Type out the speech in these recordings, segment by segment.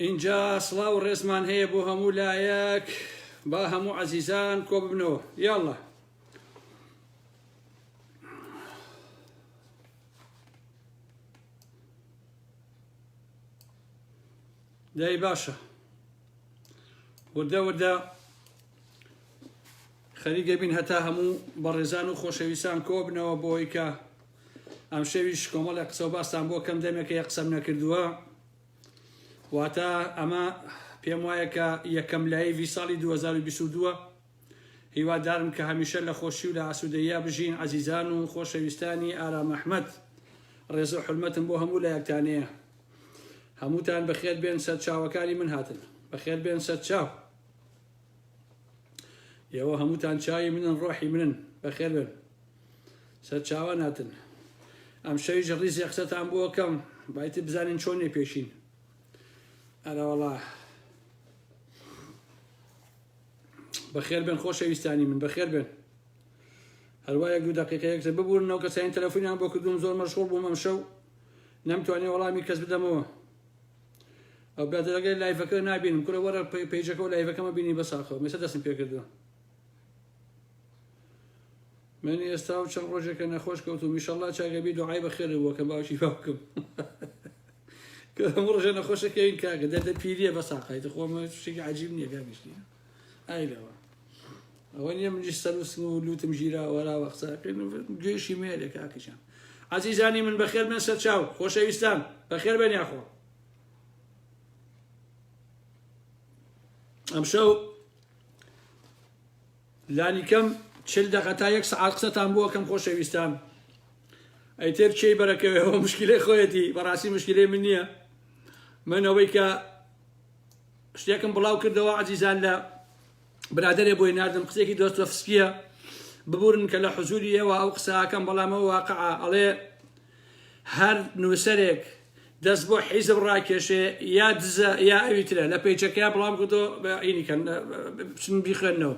اینجا سڵاو و ڕێزمان هەیە بۆ هەموو لایەک با هەموو عەزیزان کۆ ببنەوە یاڵڵا دای باشە وردە وردە خەریکە بین هەتا هەموو بەڕێزان و خۆشەویستان کۆ بنەوە بۆی کە ئەم شەویش کۆمەڵێک قسە و باستان بۆ کەم دەمێکە قسەم نەکردووە واتە ئەمە پێم وایە کە یەکەم لایەوی ساڵی 2022 هیوادارم کە هەمیشە لە خۆشی و لە ئاسوودەییا بژین عەزیزان و خۆشەویستانی ئارام ئەحمەد ڕێز و حورمەتم بۆ هەموو لایەکتانەیە هەمووتان بەخێر بێن سەر چاوەکانی من هاتن بەخێر بێن سەر چاو ئێوە هەمووتان چاوی منن ڕۆحی منن بەخێر بن سەر چاوان هاتن ئەم شەویش ڕیزی قسەتان بۆ کەم بایتر بزانین چۆنێ پێشین ئەرە وەڵا بەخێر بن خۆشەویستانی من بەخێر بن هەروایەک دوو دەقیقەیەک ببوورنەوە کەسانی تەلەفۆنیان بۆ کردوم زۆر مەشغوڵ بووم ئەم شەو نەمتوانێ وەڵامی کەس بدەمەوە ئەو بێدەرەگەی لایڤەکە نابینم کورە وەرە پەیجەکە و لایڤەکەمە بینی بەساخەوە مێسە دەستم پێ کردووە من ئێستا و چەند ڕۆژێکە نەخۆش کەوتوم ئیشەڵڵا چاگەبی دوعای بەخێر بووە کە باوکی باوکم کە هەموو ڕۆژە نەخۆشەکەین کاکە دەردە پیریە بەساقایتە خۆمە شتێکی عەجیب نییە گامیشتی ئایلەوە ئەوە نییە منیش سەروسن و لوتم ژیرا وەراوە قساکەین گوێشی مێلێ کاکەشان عەزیزانی من بەخێر بن سەر چاو خۆشەویستان بەخێر بن یاخۆ ئەم شەو لانی کەم 40 دقیقە تا 1 سەعات قسەتان بووە کەم خۆشەویستان ئەیتر چی بەرەکەوێەوە مشکلەی خۆیەتی بەڕاستی مشکلەی من نییە من ئەوەی کە شتێکم بڵاو کردەوە عەزیزان لە برادەرێ بۆی ناردم قسێکی دۆستۆفسکیە ببورن کە لە حوزوری ئێوە ئەو قسەکەم بەڵامەوە واقعە ئەڵێ هەر نووسەرێک دەست بۆ حیزب ڕاکێشێ یا دزە یا ئەویترە لە پێیچەکە بڵام کردۆ عینیکەن بچن بیخوێنەوە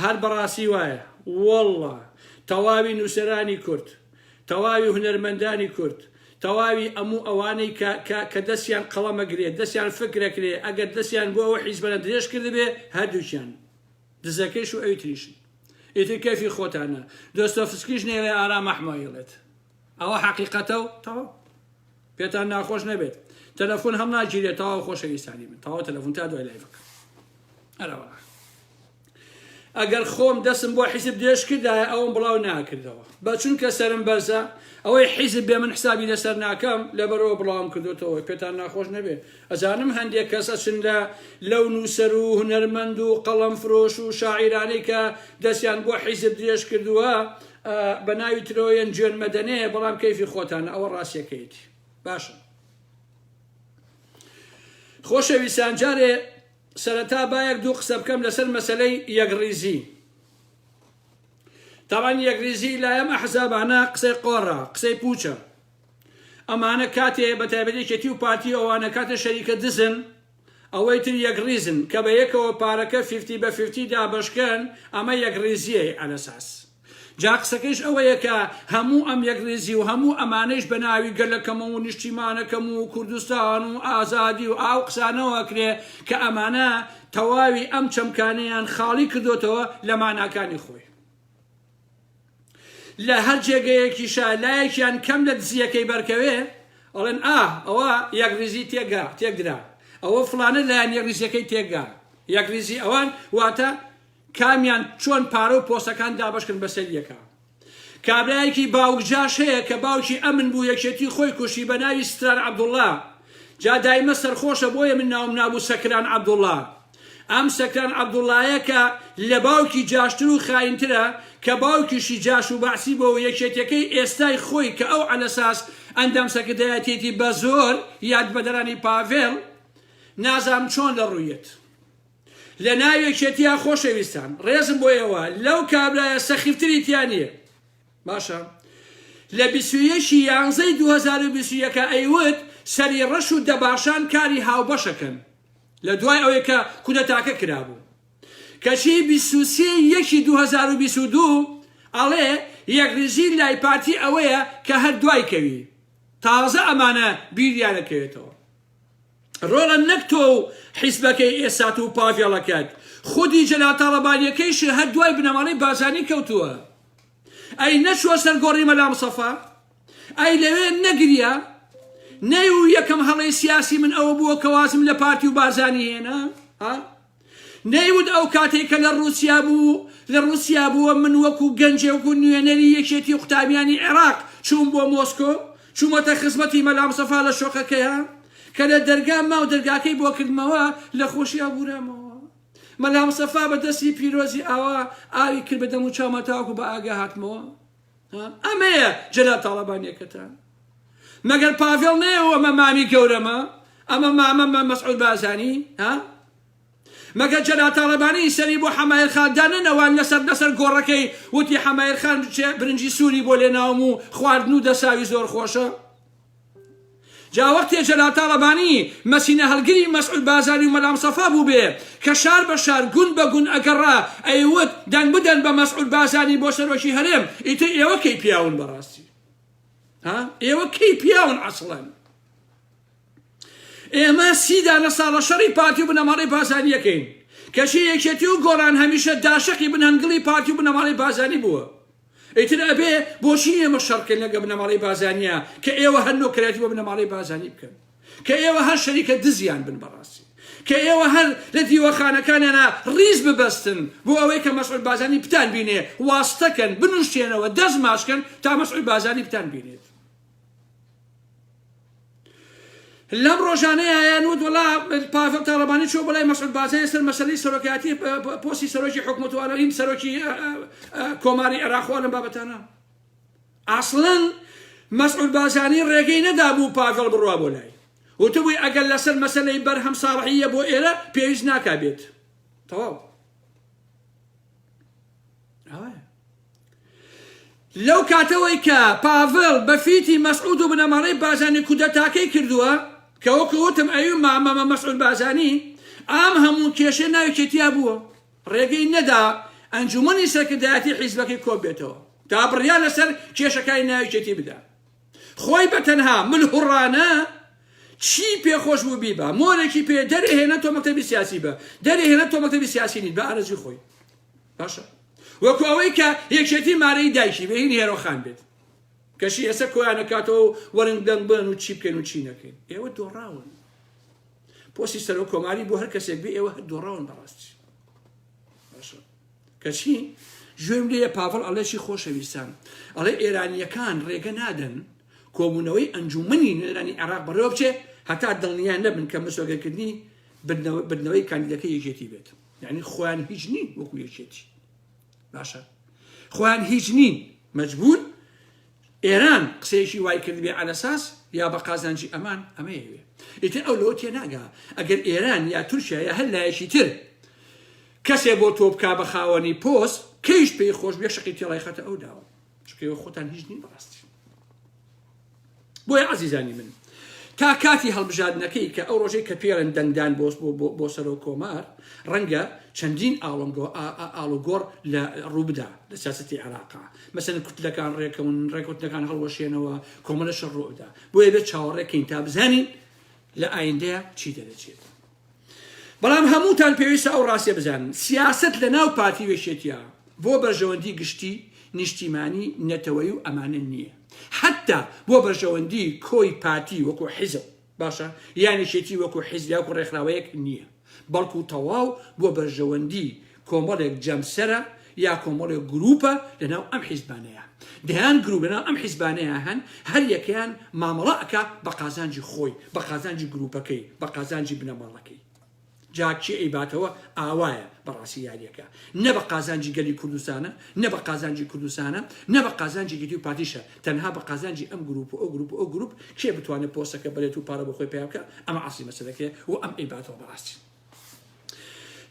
هەر بەڕاستی وایە وەڵڵا تەواوی نووسەرانی کورد تەواوی هونەرمەندانی کورد تەواوی ئەموو ئەوانەی کە دەستیان قەڵەمەگرێ دەستیان فکرەکرێ ئەگەر دەستیان بۆ ئەوە حیزبەنە درێژ کردبێ هەردووچیان دزەکەیش و ئەویتریشن ئیتر کەفی خۆتانە دۆستۆفسکیش نێوێ ئارام ئەحمەدیڵێت ئەوە حەقیقەتە و تەواو پێتان ناخۆش نەبێت تەلەفۆن هەم ناگیرێت تەواو خۆشەویستانی من تەواو تەلەفۆن تا دوای لایڤەکە ئەرەوە ئەگەر خۆم دەستم بۆ حیزب درێژ کردایە ئەوم بڵاو ناکردەوە بە چونکە سەرم بەرزە ئەوەی حیزب بێ من حسابی لەسەر ناکەم لەبەرەوە بڵاوم کردوتەوە پێتان ناخۆش نەبێت ئەزانم هەندێک کەس ئەچن لەو نووسەر و هونەرمەند و قەڵەم فرۆش و شاعیرانەی کە دەستیان بۆ حیزب درێژ کردووە بە ناوی ترۆیەن جوێن مەدەنەیە بەڵام کەیفی خۆتانە ئەوە ڕاستیەکەیەتی باشە خۆشەویستان جارێ سەرەتا بایەک دوو قسە بکەم لەسەر مەسەلەی یەکڕیزی تاوان یەکڕیزی لایەم ئەحزابانە قسەی قۆڕە قسەی پوچە ئەمانە کاتێ بە تایبەتێکێتی و پارتی ئەوانە کاتە شەریکە دزن ئەوەی تر یەکڕیزن کە بە یەکەوە پارەکە 50 بە 50 دابەشکەن ئەمە یەکڕیزیە ئەلەساس جا قسەکەش ئەوەیە کە هەموو ئەم یەکڕێزی و هەموو ئەمانەش بە ناوی گەلەکەمە و نیشتیمانەکەم و کوردستان و ئازادی و ئاو قسانەوەکرێ کە ئەمانە تەواوی ئەم چەمکانەیان خاڵی کردوتەوە لە ماناکانی خۆی لە هەر جێگەیەکیشە لایەکیان کەم لە دزیەکەی بەرکەوێ ئەڵێن ئەوە یەکڕێزی تێکدرا ئەوە فڵانە لایەن یەکڕێزیەکەی تێکگا یەکڕێزی ئەوان واتە کامیان چۆن پارە و پۆستەکان دابشکن بەسەر یەکە کابرایەکی باوکجاش هەیە کە باوکی ئەمن بوو یەکێتی خۆی کوشی بە ناوی ستران عەبدوڵڵا جا دایمە سەرخۆشە بۆیە من ناوم نابوو سەکران عەبدوڵڵا ئەم سەکران عەبدوڵڵایە کە لە باوکی جاشتر و خاینترە کە باوکیشی جاش و باسی بۆ یەکێتەکەی ئێستای خۆی کە ئەو عەلەساس ئەندام سەکردایەتێتی بە زۆر یاد بەدەرانی پاڤێڵ نازام چۆن لە ڕوویەت لە ناوێکێتیا خۆشەویستان ڕێزم بۆ ئێوە لەو کابرایە سەخیفتری تیانە باشە لە 21 یانزەی 2021 ئەیوت سەری ڕەش و دەباشان کاری هاوبەشەکەن لە دوای ئەوەی کە کودەتاکە کرابوو کەچی 23 یەکی 2022 ئەڵێ یەکڕێزی لای پارتی ئەوەیە کە هەر دوای کەوی تازە ئەمانە بیریانەکەوێتەوە ڕۆڵە نەک تۆ و حیزبەکەی ئێسات و پاڤێڵەکەت خودی جەلال تاڵەبانیەکەیش هەر دوای بنەماڵەی بازانی کەوتووە ئەی نەچوە سەرگۆڕی مەلا مستەفا ئەی لەوێ نەگریە نەی و یەکەم هەڵەی سیاسی من ئەوە بووە کە وازم لە پارتی و بازانی هێنا نەیود ئەو کاتێک کە لە رووسیا بووە من وەکو گەنجێ وەکو نوێنەری یەکێتی قوتابیانی عێراق چوون بۆ مۆسکۆ چوومەتە خزمەتی مەلا مستەفا لە شۆخەکەیە کە لە دەرگا ما و دەرگاکەی بۆ کردمەوە لە خۆشییا بورامەوە مەلا مستەفا بەدەستی پیرۆزی ئاوا ئاوی کرد بە دەم و چاومە تاوەکو بە ئاگا هاتمەوە ئەمەیە جەلال تاڵەبانیەکەتان مەگەر پاڤێڵ نەیەوە ئەمە مامی گەورەمە ئەمە مامە مەسعود بازانی مەگەر جەلال تاڵەبانی سەری بۆ حەمایر خان دانەوان لەسەر گۆڕەکەی وتی حەمایر خان برنجی سووری بۆ لێناوم و خواردن و دەساوی زۆر خۆشە جا وەختێ جەلال تاڵەبانی مەسینە هەڵگری مەسعود بازانی و مەلا مستەفا بوو بێ کە شار بە شار گون بە گون ئەگەڕا ئەیوت دەنگ بدەن بە مەسعود بازانی بۆ سەرۆکی هەرێم ئیتر ئێوە کەی پیاون بەڕاستی ئێوە کەی پیاون عەسڵەن ئێمە سیدانە ساڵە شەڕی پارتی و بنەماڵەی بازانیەکەین کەشی یەکێتی و گۆڕان هەمیشە داشەقی بنهەنگڵی پارتی و بنەماڵەی بازانی بووە ئیتر ئەبێ بۆچی ئێمە شەڕکەین لەگە بنەماڵەی بازانیە کە ئێوە هەر نۆکرێتی بۆ بنەماڵەی بازانی بکەن کە ئێوە هەر شەریکە دزیان بن بەڕاستی کە ئێوە هەر لە دیوەخانەکانیانە ڕیز ببەستن بۆ ئەوەی کە مەسعود بازانی پتان بینێ واستەکەن بنووشتێنەوە دەست ماشکەن تا مەسعود بازانی پتان بینێت لەم ڕۆژانەیە یانوت وەڵا پاڤێڵ تاڵەبانی چۆ بەلای مەسعود بازانی سەر مەسەلەی سەرۆکایەتی پۆستی سەرۆکی حکومەتوانە هین سەرۆکی کۆماری عێراقوا لەم بابەتانە ئاسڵەن مەسعود بازانی ڕێگەی نەدا بوو پاڤێڵ بڕوا بۆ لای وتبووی ئەگەر لەسەر مەسەلەی بەرهەم ساڵحیە بۆ ئێرە پێویست ناکابێت تەواو لەو کاتەوەی کە پاڤێڵ بەفیتی مەسعود و بنەماڵەی بازانی کودەتاکەی کردووە کە وەکو وتم ئەوی مامەمە مەسعود بازانی ئام هەموو کێشە ناوێکێتیا بووە ڕێگەی نەدا ئەنجومەنی سەرکردایەتی حیزبەکەی کۆ بێتەوە تا بڕیا لەسەر کێشەکانی ناوێکێتی بدا خۆی بەتەنها ملهوڕانە چی پێخۆش بوو بیبە مۆرێکی پێ دەرهێنە تۆ مەکتەبی سیاسی بە دەرهێنە تۆ مەکتەبی سیاسی نیت بە ئارەزوی خۆی باشە وەکو ئەوەی کە یەکێتی مارەی دایکی بە هین هێرۆخان بێت کەشی ئێستا کۆیانە کاتەوە وەرن دەنگ بن و چی بکەین و چی نەکەین ئێوە دۆڕاون پۆستی سەرۆک کۆماری بۆ هەر کەسێک بێ ئێوە هەر دۆڕاون بەڕاستی باشە کەچی گوێم لێیە پاڤڵ ئەڵێکی خۆشەویستان ئەڵێ ئێرانیەکان ڕێگە نادەن کۆبوونەوەی ئەنجومەنی نێرانی عێراق بەڕێوە بچێ هەتا دڵنیان نەبن کە مەسۆگەکردنی بردنەوەی کاندیدەکەی یەکێتی بێت یعنی خۆیان هیچ نین وەکو یەکێتی باشە خۆیان هیچ نین مەجبور ئێران قسەیەکی وای کرد بێ ئەلەساس یا بە قازانجی ئەمان ئەمەیەوێ ئیتر ئەو لەوە تێناگا ئەگەر ئێران یا تورکیا یا هەر لایەکی تر کەسێ بۆ تۆ بکا بە خاوەنی پۆست کەیش پێی خۆش بێ شەقی تێڵای خەتە ئەو داوە چکەوە خۆتان هیچ نین بەڕاستی بۆیە عەزیزانی من تا کاتی هەڵبژاردنەکەی کە ئەو ڕۆژەی کە پێڵێن دەنگدان بۆ سەرۆک کۆمار ڕەنگە چەندین ئاڵوگۆڕ لە ڕووبدا لە سیاسەتی عێراقا مەسەلەن کوتلەکان ڕێکەون ڕێکوتنەکان هەڵوەشێنەوە کۆمەڵەشە ڕوودا بۆیە بێت چاوەڕێکین تا بزانین لە ئایندەیە چی دەرەچێت بەڵام هەمووتان پێویستە ئەو ڕاستیە بزانن سیاست لە ناو پارتی وێشێتیە بۆ بەرژەوەندی گشتی نیشتیمانی نەتەوەی و ئەمانە نییە حتا بۆ بەرژەوەندی کۆی پارتی وەکو حیزب باشە یانی شێتی وەکو حیزب یا وەکو ڕێکخراوەیەک نییە بەڵکو تەواو بۆ بەرژەوەندی کۆمەڵێک جەمسەرە یا کۆمەڵێک گروپە لەناو ئەم حیزبانەیە دەیان گروپ لەناو ئەم حیزبانەیە هەن هەر یەکەیان مامەڵە ئەکا بە قازانجی خۆی بە قازانجی گروپەکەی بە قازانجی بنەماڵەکەی جاکچی ئەیباتەوە ئاوایە بەڕاستی یاریەکە نە بە قازانجی گەلی کوردستانە نە بە قازانجی کوردستانە نە بە قازانجی گەتی و پاتیشە تەنها بە قازانجی ئەم گروپ و ئەو گروپ و ئەو گروپ کێ بتوانێت پۆستەکە بەرێت و پارە بەخۆی پێ بکە ئەمە ئاسی مەسەلەکەیە و ئەم ئەیباتەوە بەڕاستی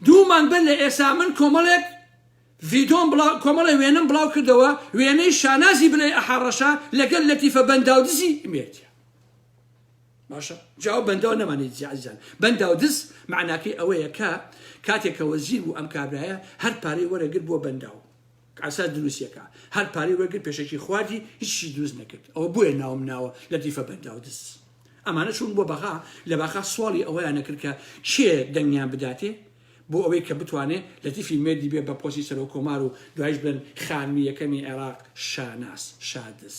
دوو مانگ بن لە ئێسا من کۆمەڵێک ڤیدۆم کۆمەڵی وێنم بڵاو کردەوە وێنەی شانازی بڵێ ئەحاڕەشا لەگەل لەتیفە بەنداودزی ئمێتە باشە جاو بەنداو نەمانێت عەزیزان بەنداودز معناکەی ئەوەیە کە کاتێکە وەزیر بوو ئەم کابرایە هەر پارەی وەرەگرت بۆ بەنداو ئاسا دروستیەکە هەر پارەی وەرگرت پێشێکی خواردی هیچی دروست نەکرد ئەوە بۆیە ناوم ناوە لەتیفە بەنداودز ئەمانە چوون بۆ بەغا لە بەغا سواڵی ئەوەیان نەکرد کە چێ دەنگیان بداتێ بۆ ئەوەی کە بتوانێت لەتیفی مێردی بێ بە پۆسی سەرۆ کۆمار و دوایش بن خانمی یەکەمی عێراق شاناس شادس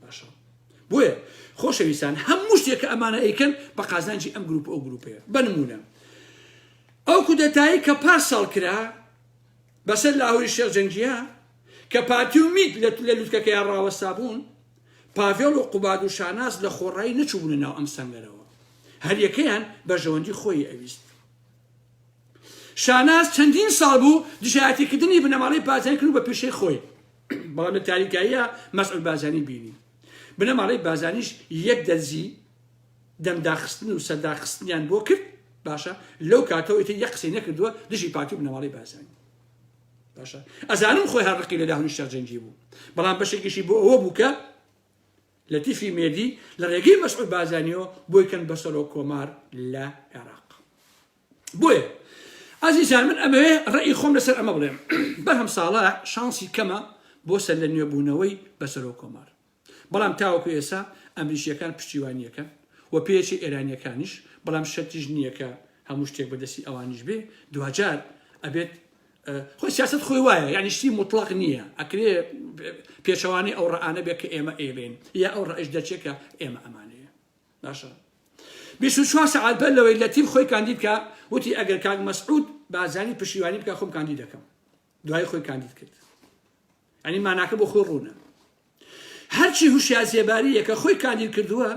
باشە بۆیە خۆشەویستان هەموو شتێک کە ئەمانە ئەیکەن بە قازانجی ئەم گروپ ئەو گروپەیە بنمونە ئەو کودەتایی کە پاش ساڵ کرا بەسەر لاهوری شێخ جەنگیە کە پاتی و میت لە لوتکەکەیان ڕاوەستا بوون پاڤێڵ و قوباد و شاناس لە خۆڕایی نەچووبوونە ناو ئەم سەنگەرەوە هەر یەکەیان بەژەوەندی خۆی ئەویست شاناس چەندین ساڵ بوو دژایەتیکردنی بنەماڵەی بازرگانی کرد بە پێشەی خۆی بەڵام لە تاریکاییە مەسعود بازرگانی بینی بنەماڵەی بازرگانیش یەک دەرزی دەمداخستن و سەرداخستنیان بۆ کرد باشە لەو کاتەوە یەک قسەی نەکردووە دژی پاتی و بنەماڵەی بازرگانی باشە ئەزانم خۆی هەڕقی لە داهاتوی شێخ جەنگی بوو بەڵام بەشێکیشی بۆ ئەوە بوو کە لەتیفی مێردی لە ڕێگەی مەسعود بازرگانیەوە بۆی کەن بەسەرۆ کۆمار لە عێراق بۆیە عزیزان من ئەمەوێ ڕێی خۆم لەسەر ئەمە بڵێم بەرهەم ساڵە شانسی کەمە بۆ سەر لە نوێبوونەوەی بەسەرۆ کۆمار بەڵام تاوەکو ئێستا ئەمریکیەکان پشتیوانیەکەن و پێچی ئێرانیەکانیش بەڵام شەرتیش نییە کە هەموو شتێک بەدەستی ئەوانیش بێ دوجار ئەبێت خۆی سیاست خۆی وایە یعنی شتی مطلق نییە ئەکرێ پێچەوانی ئەو ڕەانە بێت کە ئێمە ئێڵێن یا ئەو ڕئیش دەچێت کە ئێمە ئەمانەیە باشە 24 ساعت بەر لەوەی لە تیم خۆی کاندید کە وتی ئەگەر کاک مەسعود بازرگانی پشتیوانی بکە خۆم کاندید دەکەم دوای خۆی کاندید کرد ئەنی ماناکە بۆ خۆی ڕوونە هەرچی هوشیار زێبارییە کە خۆی کاندید کردووە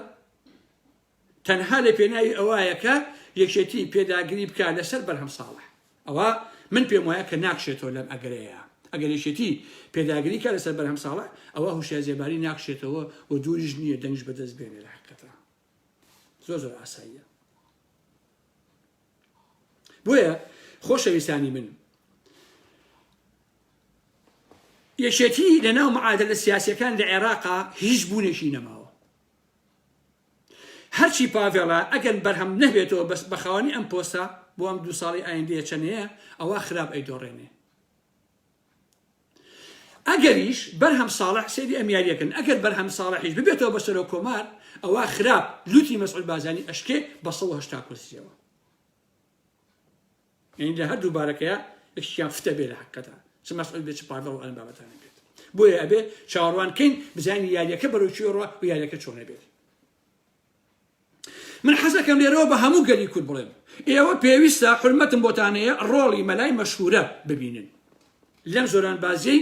تەنها لە پێناوی ئەوایە کە یەکێتی پێداگیری بکە لەسەر بەرهەم ساڵح ئەوە من پێم وایە کە ناکشێتەوە لەم ئەگەرەیە ئەگەر یەکێتی پێداگیری کە لەسەر بەرهەم ساڵح ئەوە هوشیار زێباری ناکشێتەوە و دووریش نییە دەنگش بەدەست بێنێ لە حقیقەتە زۆر ئاساییە بۆیە خۆشەویستانی من یەکێتی لە ناو معادلە سیاسیەکان لە عێراقا هیچ بوونێکی نەماوە هەرچی پاڤێڵە ئەگەر بەرهەم نەبێتەوە بەس بەخاوانی ئەم پۆستە بۆ ئەم 2 ساڵی ئایندەیە چەندەیە ئەوە خراپ ئەیدۆڕێنێ ئەگەریش بەرهەم ساڵح سێری ئەمیاریەکەن ئەگەر بەرهەم ساڵحیش ببێتەوە بەسەرۆ کۆمار ئەوە خراپ لوتی مەسعود بازرگانی ئەشکێ بە 180 کورسیەوە یعنی لە هەردوو بارەکەیە یەکیان فتە بێ لە حقیقەتە چ مەسعود بێت چ پاڤێڵ و ئەم بابەتانە بێت بۆیە ئەبێ چاوەڕوانکەین بزانین یاریەکە بەرەوچی ڕۆ و یاریەکە چۆنە بێت من حەزەکەم لێرەوە بە هەموو گەلی کورد بڵێم ئێوە پێویستە حرمەتم بۆتانەیە ڕۆڵی مەلای مەشهورە ببینن لەم زۆران بازی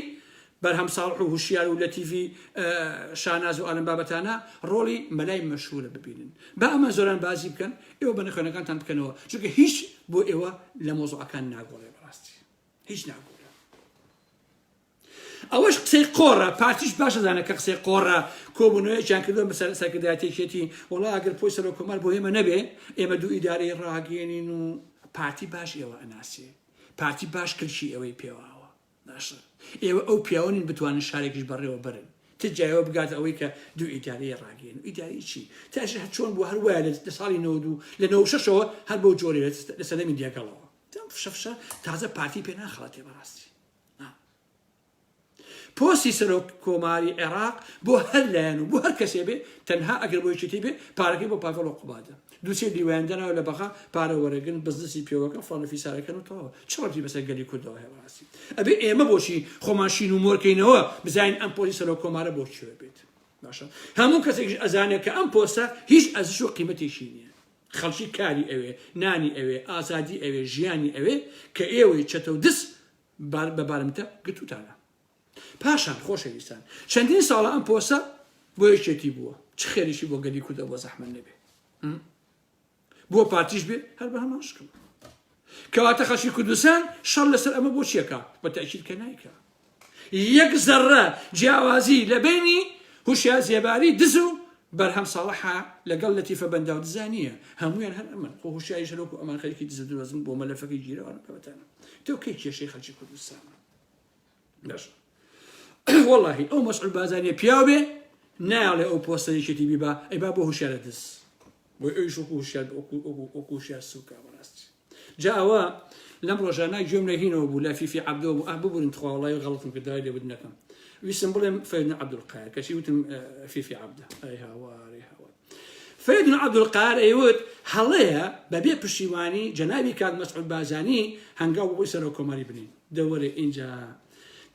بەرهەم ساڵح و هوشیار و لەتیفی شاناز و ئالم بابەتانە ڕۆڵی مەلای مەشهورە ببینن با ئەمە زۆران بازی بکەن ئێوە بە نەخێنەکانتان بکەنەوە چونکە هیچ بۆ ئێوە لە مۆزوعەکان ناگۆڕێ بەڕاستی هیچ ناگۆڕێ ئەوەش قسەی قۆڕە پارتیش باشە زانە کە قسەی قۆڕە کۆبوونەوەیەکیان کردووە بەسەر سەرکردایەتێکێتی وەڵا ئەگەر پۆی سەرۆ کۆمار بۆ ئێمە نەبێ ئێمە دوو ئیدارەی ڕاگەێنین و پارتی باش ئێوە ئەناسێ پارتی باش کلشی ئەوەی پێواوە باشە ئێوە ئەو پیاوەنین بتوانن شارێکیش بەڕێوە بەرن تجایەوە بگاتە ئەوەی کە دوو ئیدارەی ڕاگەێن و ئیداری چی تاش چۆن بوو هەروایە لە ساڵی 92 لە 96ەوە هەر بەو جۆرێ لە سەدەمی دیاگەڵەوە فشەفشە تازە پارتی پێ ناخڵاتێ بەڕاستی پۆستی سەرۆک کۆماری عێراق بۆ هەر لایەن و بۆ هەر کەسێ بێ تەنها ئەگەر بۆ یەکێتی بێ پارەکەی بۆ پاڤێڵ و قوبادە دووسێ دیوایاندەنەوە لە بەخا پارە وەرەگرن بزنسی پێوەکە فڵەفی سارەکەن و تەواوە چ ڕەبتی بەسەر گەلی کوردەوە هەیە بەڕاستی ئەبێ ئێمە بۆچی خۆمان شین و مۆرکەینەوە بزانین ئەم پۆستی سەرۆک کۆمارە بۆ چێوە بێت باشە هەموو کەسێکیش ئەزانێت کە ئەم پۆستە هیچ ئەرزش و قیمەتێکی نییە خەڵکی کاری ئەوێ نانی ئەوێ ئازادی ئەوێ ژیانی ئەوێ کە ئێوەی چەتە و دس بەبارمتە گرتوتانە پاشان خۆشەویستان چەندین ساڵە ئەم پۆستە بۆ یەکێتی بووە چ خێریشی بۆ گەلی کوردە بۆ زەحمەت نەبێ بۆ پارتیش بێ هەر بە هەمان شکم کەواتە خەڵکی کوردستان شەڕ لەسەر ئەمە بۆ چیەکە بە تەئکید کە نایکە یەک زەڕە جیاوازی لە بینی هوشیار زێباری دز و بەرهەم ساڵحە لەگەڵ لەتیفە بەندا و دزانیە هەمویان هەر ئەمە خۆ هوشیاری شەرۆک و ئەمان خەریکی دز و درۆزن بۆ مەلەفەکەی گیرەوە بەبەتانە تۆ کەی کێشەی خەڵکی کوردستانە باشە والله ئەو مەسعود بازرگانی پیاو بێ نایڵێ ئەو پۆستەیەکێتی بیبا ئەیبا بۆ هوشیارە دز بۆ ئەویش وەکو هوشیار سووکە بەڕاستی جا ئەوە لەم ڕۆژانای گوێم لە هینەوە بوو لە فیفی عەبدەوە بوو ببورن تخوا وەڵڵای غەڵەتم کردای لێ بدنەکەم ویستم بڵێم فەیدن عەبدولقاهیر کەچی وتم فیفی عەبدە ئەی هاوار فەیدون عەبدولقاهر ئەیوت هەڵەیە بەبێ پشتیوانی جەنابی کاک مەسعود بازانی هەنگاو بۆی سەرۆک کۆمەڵی بنین دەوەرە ئینجا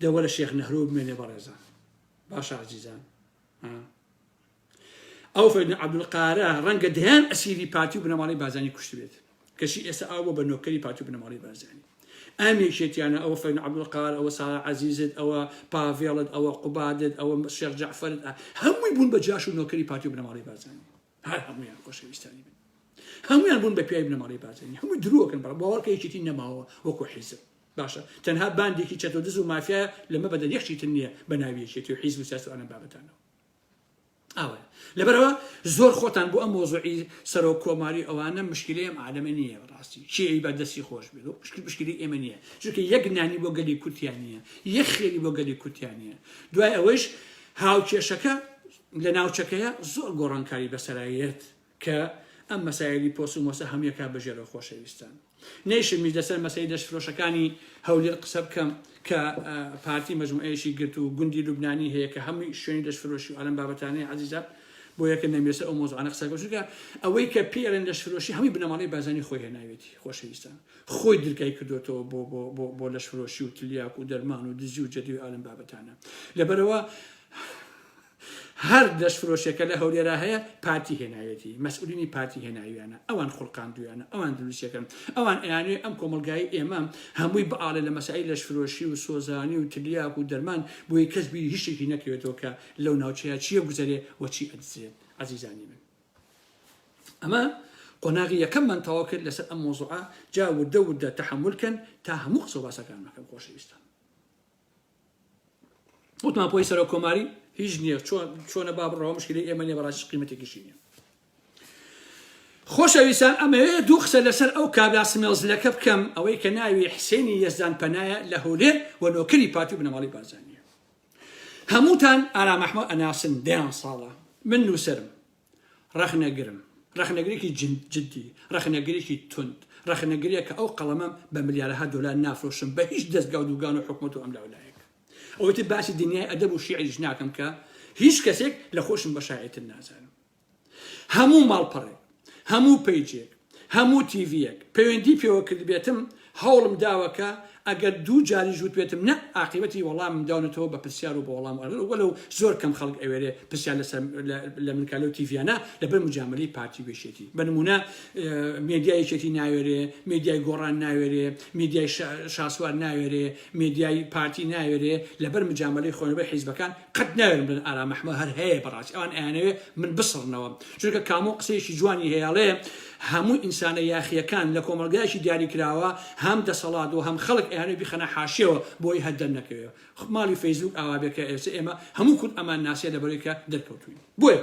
دەوەرە شێخ نەهرو بمێنێ بەڕێزان باشە عەزیزان ئەو فەیدون عەبدولقاهرە ڕەنگە دەیان ئەسیری پارتی و بنەماڵی بازانی کوشت بێت کەشی ئێستا ئاو بۆ بە نۆکەری پارتی و بنەماڵی بازانی ئەمێکێتیانە ئەوە فەیدون عەبدولقاهر ئەوە ساڵح عەزیزت ئەوە پاڤێڵت ئەوە قوبادت ئەوە شێخ جەعفەرت هەمووی بوون بە جاش و نۆکەری پارتی و بنەماڵی بازانی هەر هەمویان خۆشەویستانی بن هەمویان بوون بە پیاوی بنەماڵی بازانی هەمووی درووەکەن باوەڕکە یەکێتی نەماوە وەکو حیزب باشە تەنها باندێکی چەتۆ دز و مافیا لەمە بەدەن یەکشی تر نییە بە ناوی یەکێتی و حیزب و سیاست و ئەنە بابەتانەوە ئاوە لەبەرەوە زۆر خۆتان بۆ ئەم مۆزوعی سەرۆک کۆماری ئەوانە مشکلەیە ئەم عالەمە نییە بەڕاستی چی بە دەستی خۆش بێت و مشکلی ئێمە نییە چونکە یەک نانی بۆ گەلی کورتیان نییە یەک خێری بۆ گەلی کورتیان نییە دوای ئەوەش هاوکێشەکە لە ناوچەکەیە زۆر گۆڕانکاری بەسەرایەت کە ئەم مەسایلی پۆس و مۆسە هەموویەکە بەژێرە خۆشەویستان نەیشمیش لەسەر مەسەی دەستفرۆشەکانی هەولێر قسە بکەم کە پارتی مەجموعەیەشی گرت و گوندی لوبنانی هەیە کە هەمووی شوێنی دەستفرۆشی و ئەلەم بابەتانەی عەزیزە بۆ یەکە نەمێسە ئەو مۆزوعانە قسە بکەم چونکە ئەوەی کە پێڵێن دەستفرۆشی هەمووی بنەماڵی بازانی خۆی هێناوێتی خۆشەویستان خۆی دڵگای کردوێتەوە بۆ لەشفرۆشی و تلیاک و دەرمان و دزی و جەدی و ئەلەم بابەتانە لەبەرەوە هەر دەستفرۆشیەکە لە هەولێرا هەیە پارتی هێناوێتی مەسئولینی پارتی هێناویانە ئەوان خوڵقاندویانە ئەوان دروستیەکەن ئەوان ئەیانوێ ئەم کۆمەلگایی ئێمە هەمووی بەئاڵێ لە مەسائل لەشفرۆشی و سۆزانی و تلیاک و دەرمان بۆی کەس بیری هیچ شتێکی نەکەوێتەوە کە لەو ناوچەیە چیە گوزەرێ و چی ئەدزێت عەزیزانی من ئەمە قۆناغی یەکەممان تەواو کرد لەسەر ئەم مۆزوعە جا وردە وردە تەحەممولکەن تا هەموو قسە و باسەکان مەکەم خۆشەویستان وتمان پۆی سەرۆک کۆماری هیچ نییە چۆنە با بڕەوە مشکلی ئێمە نیە بەڕاستی قیمەتێکیشی نییە خۆشەویستان ئەمەوێ دوو قسە لەسەر ئەو کابرا سمێڵزلەکە بکەم ئەوەی کە ناوی حسێنی یەزدان پەنایە لە هەولێر و نۆکەری پارتی و بنەماڵی بازانیە هەمووتان ئارام ئەحمەد ئەناسن دەیان ساڵە من نووسرم ڕەخنەگرم ڕەخنەگرێکی جدی ڕەخنەگرێکی تند ڕەخنەگرێک کە ئەو قەڵەمە بە ملیارەها دۆلار نافرۆشم بە هیچ دەستگا و دووگان و حکومەت و ئەم لەولایەک ئەوەی باسی دنیای ئەدەب و شیعریش ناکەم کە هیچ کەسێک لە خۆشم بە شایەتر نازانم هەموو ماڵپەڕێک هەموو پەیجێک هەموو تیڤیەک پەیوەندی پێوە کرد بێتم هەوڵم داوەکە ئەگەر دوو جاری ژووت بێتم نە عاقبەتی وەڵامم داونێتەوە بە پرسیار و بە وەڵام وەلەو زۆر کەم خەڵک ئەوێرێ پرسیار لە منکالە و تیڤیانە لەبەر مجاملەی پارتی وێشێتی بە نمونە مێدیای یەکێتی ناوێرێ مێدیای گۆڕان ناوێرێ مێدیای شاسوار ناوێرێ مێدیای پارتی ناوێرێ لەبەر مجاملەی خۆنەبەر حیزبەکان قەت ناوێرن بن ئارام ئەحمەد هەر هەیە بەڕاستی ئەوان ئەیانەوێ من بسڕنەوە چونکە کامۆ قسەیەکی جوانی هەیەڵێ هەموو ئینسانە یاخیەکان لە کۆمەلگایشی دیاری کراوە هەم دەسەڵات و هەم خەڵک ئەیانەوێ بخەنە حاشیەوە بۆی هەردەر نەکەوێت ماڵی فەیسبوک ئاوابێکە ئێمە هەموو کورد ئەمان ناسیە لەبەرێکە دەرکەوتوین بۆیە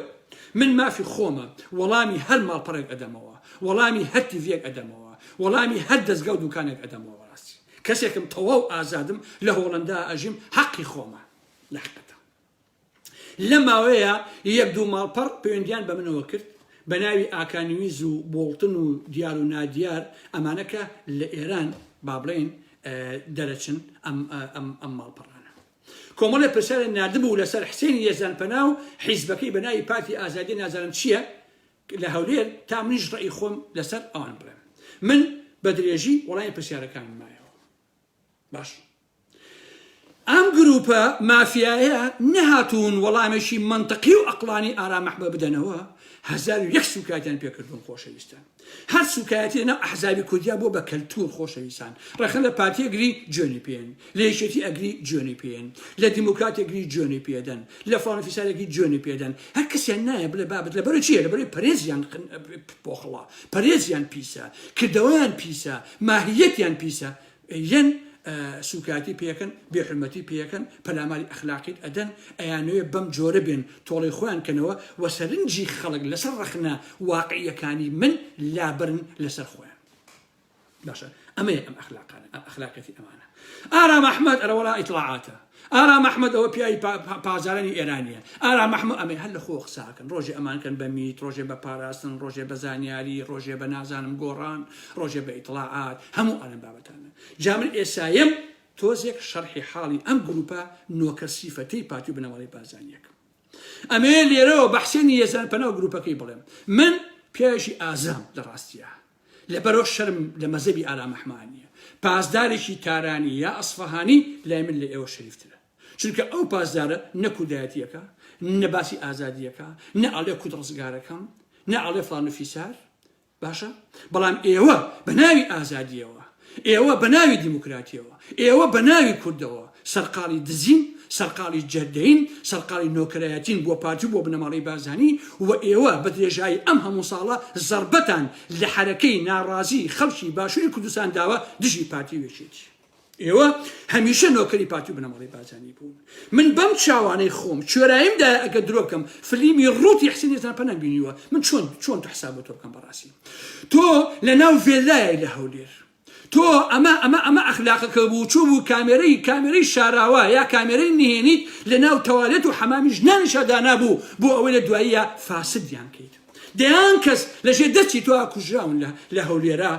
من مافی خۆمە وەڵامی هەر ماڵپەڕێک ئەدەمەوە وەڵامی هەر تیڤیەک ئەدەمەوە وەڵامی هەر دەستگا و دوکانێک ئەدەمەوە ڕاستی کەسێکم تەواو ئازادم لە هۆڵەندا ئەژیم حەقی خۆمە لە حقەتە لە ماوەیە یەک دوو ماڵپەڕ پەیوەندیان بە منەوە کرد بە ناوی ئاکانویز و بۆڵتن و دیار و نادیار ئەمانەکە لە ئێران با بڵێن دەرەچن ئەم ماڵپەڕانە کۆمەڵێ پرسیارە نردبوو لەسەر حسێنی یەزدان پەنا و حیزبەکەی بە ناوی پارتی ئازادی نازانم چییە لە هەولێر تا منیش ڕێی خۆم لەسەر ئەوان بڵێم من بە درێژی وەڵامی پرسیارەکانم مایەوە باش ئەم گروپە مافیایە نەهاتوون وەڵامێکی منطقی و ئەقلانی ئارام ئەحمەد بدەنەوە 1001 سوکایەتیان پێکردوون خۆشەویستان هەر سوکایەتی لەناو ئەحزابی کوردیا بۆ بە کەلتور خۆشەویستان ڕەخنە لە پارتی ئەگری جوێنی پێن لە یەکێتی ئەگری جوێنی پێن لە دیموکرات ئەگری جوێنی پێدەن لە فڵان فیسارێکی جوێنی پێدەن هەر کەسیان نایە بڵێ بابەت لەبەرەوەی چییە لەبەرەوەی پەرێزیان بۆخڵا پەرێزیان پیسە کردەوەیان پیسە ماهیەتیان پیسە یەن سوکاتی پێکەن بێحرمەتی پێکەن پەلاماری ئەخلاقیت ئەدەن ئەیانوێ بەم جۆرە بێن تۆڵی خۆیان کەنەوە وە سەرنجی خەڵک لەسەر ڕەخنە واقعیەکانی من لابرن لەسەر خۆیان باشە ئەمەیە ئەم ئەخلاقەتی ئەمانە ئارام ئەحمەد ئەرەوەڵا ئیطلاعاتە ئارام ئەحمەد ئەوە پیاوی پازارانی ئێرانیە ئارام ئەحمەد ئەمەی هەر لە خۆ قساکەن ڕۆژێ ئەمانکەن بە میت ڕۆژێ بە پاراستن ڕۆژێ بە زانیاری ڕۆژێ بە نازانم گۆڕان ڕۆژێ بە ئیطلاعات هەموو ئەلەم بابەتانە جامن ئێسایم تۆزێک شەرحی حاڵی ئەم گروپە نۆکە سیفەتەی پارتی و بنەماڵی بازانیەکە ئەمێ لێرەوە بە حسێنی یەزان پەنا و گروپەکەی بڵێم من پیاژی ئازام لە ڕاستیە لەبەرەوە شەرم لە مەزەبی ئالا مەحمانیە پاسدارێکی تارانی یا ئەسفەهانی لای من لە ئێوە شەریفترە چونکە ئەو پاسدارە نە کودایەتیەکە نە باسی ئازادیەکە نە ئاڵێ کود ڕزگارەکەم نە ئاڵێ فڵان و فیسار باشە بەڵام ئێوە بە ناوی ئازادیەوە ئێوە بە ناوی دیموکراتیەوە ئێوە بە ناوی کوردەوە سەرقاڵی دزین سەرقاڵی جەردەین سەرقاڵی نۆکرایەتین بۆ پارتی بۆ بنەماڵی بازانی و ئێوە بە درێژایی ئەم هەموو ساڵە زەربەتان لە حرەکەی ناڕازی خەڵکی باشووری کوردستان داوە دژی پارتی وێچێتی ئێوە هەمیشە نۆکەری پارتی و بنەماڵی بازانی بوون من بەم چاوانەی خۆم کوێراییمدا ئەگە درۆ بکەم فلیمی ڕووتی حسینی زانپە نەبینیوە من چۆن تو حساب تۆ بکەم بەڕاستی تۆ لە ناو ڤێلایە لە هەولێر تۆ ئەمە ئەخلاقەکە بوو چوو بوو کامێرەی شاراوە یا کامێرەی نهێنیت لە ناو تەوالێت و حەمامی ژنانیشەدانا بوو بۆ ئەوەی لە دواییە فاسدیان کەیت دەیان کەس لەژێ دەستی تۆ کوژراون لە هەولێرە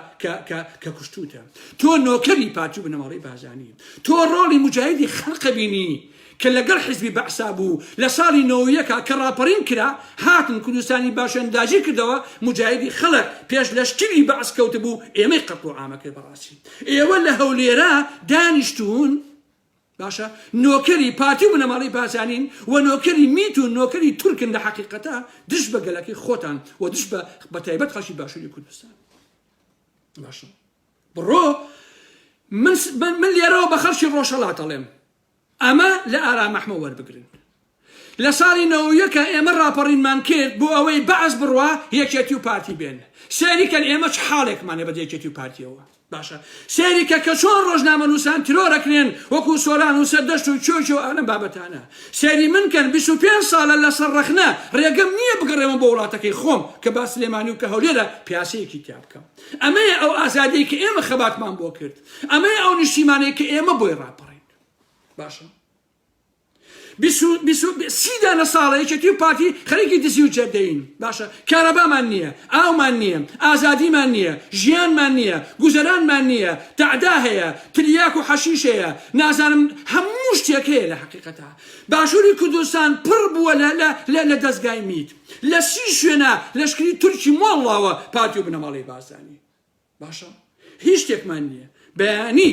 کە کوشتوتە تۆ نۆکەری پارتی و بنەماڵی بازانی تۆ ڕۆڵی مجاهیدی خەڵقە بینی کە لەگەڵ حیزبی بەعسا بوو لە ساڵی ৯یەکە کە ڕاپەڕین کرا هاتن کوردستانی باشەنداژی کردەوە مجاهیدی خەڵک پێش لەشکری بەعس کەوت بوو ئێمەی قەت و عامەکەی بەڕاستی ئێوە لە هەولێرە دانیشتون باشە نۆکەری پارتی و بنەماڵی بازانین و نۆکەری میت و نۆکەری تورکن لە حەقیقەتە دش بە گەلەکەی خۆتان و دش بە تایبەت خەڵکی باشووری کوردستان باشە بڕۆ من لێرەوە بە خەڵکی ڕۆژهەڵات دەڵێم ئەمە لە ئارا مەحمە وەربگرن لە ساڵی ৯یەکە ئێمە ڕاپەڕینمان کرد بۆ ئەوەی بەعس بڕوا یەکێتی و پارتی بێن سێریکەن ئێمە چ حاڵێکمانێ بە یەکێتی و پارتیەوە باشە سێریکە کە چۆن ڕۆژنامە نووسان ترۆرەکرێن وەکو سۆران و سەردەشت و چۆچ و ئەم بابەتانە سێری منکەن 25 ساڵە لەسەر ڕەخنە ڕێگەم نییە بگەڕێمە بۆ وڵاتەکەی خۆم کە با سلێمانی و کە هەولێرە پیاسەیەکی تیا بکەم ئەمەیە ئەو ئازادی کە ئێمە خەباتمان بۆ کرد ئەمەیە ئەو نیشتیمانەیە کە ئێمە بۆی ڕاپەڕین باشە 30 ساڵە یەکێتی و پارتی خەریکی دزی و جەردەین باشە کارەبامان نییە ئاومان نییە ئازادیمان نییە ژیانمان نییە گوزەرانمان نییە تعدا هەیە تریاک و حەشیش هەیە نازانم هەموو شتێک هەیە لە حەقیقەتە باشووری کوردستان پڕ بووە لە دەستگای میت لە 30 شوێنە لەشکری تورکی مۆڵاوە پارتی و بنەماڵی بازانی باشە هیچ شتێکمان نییە بەیانی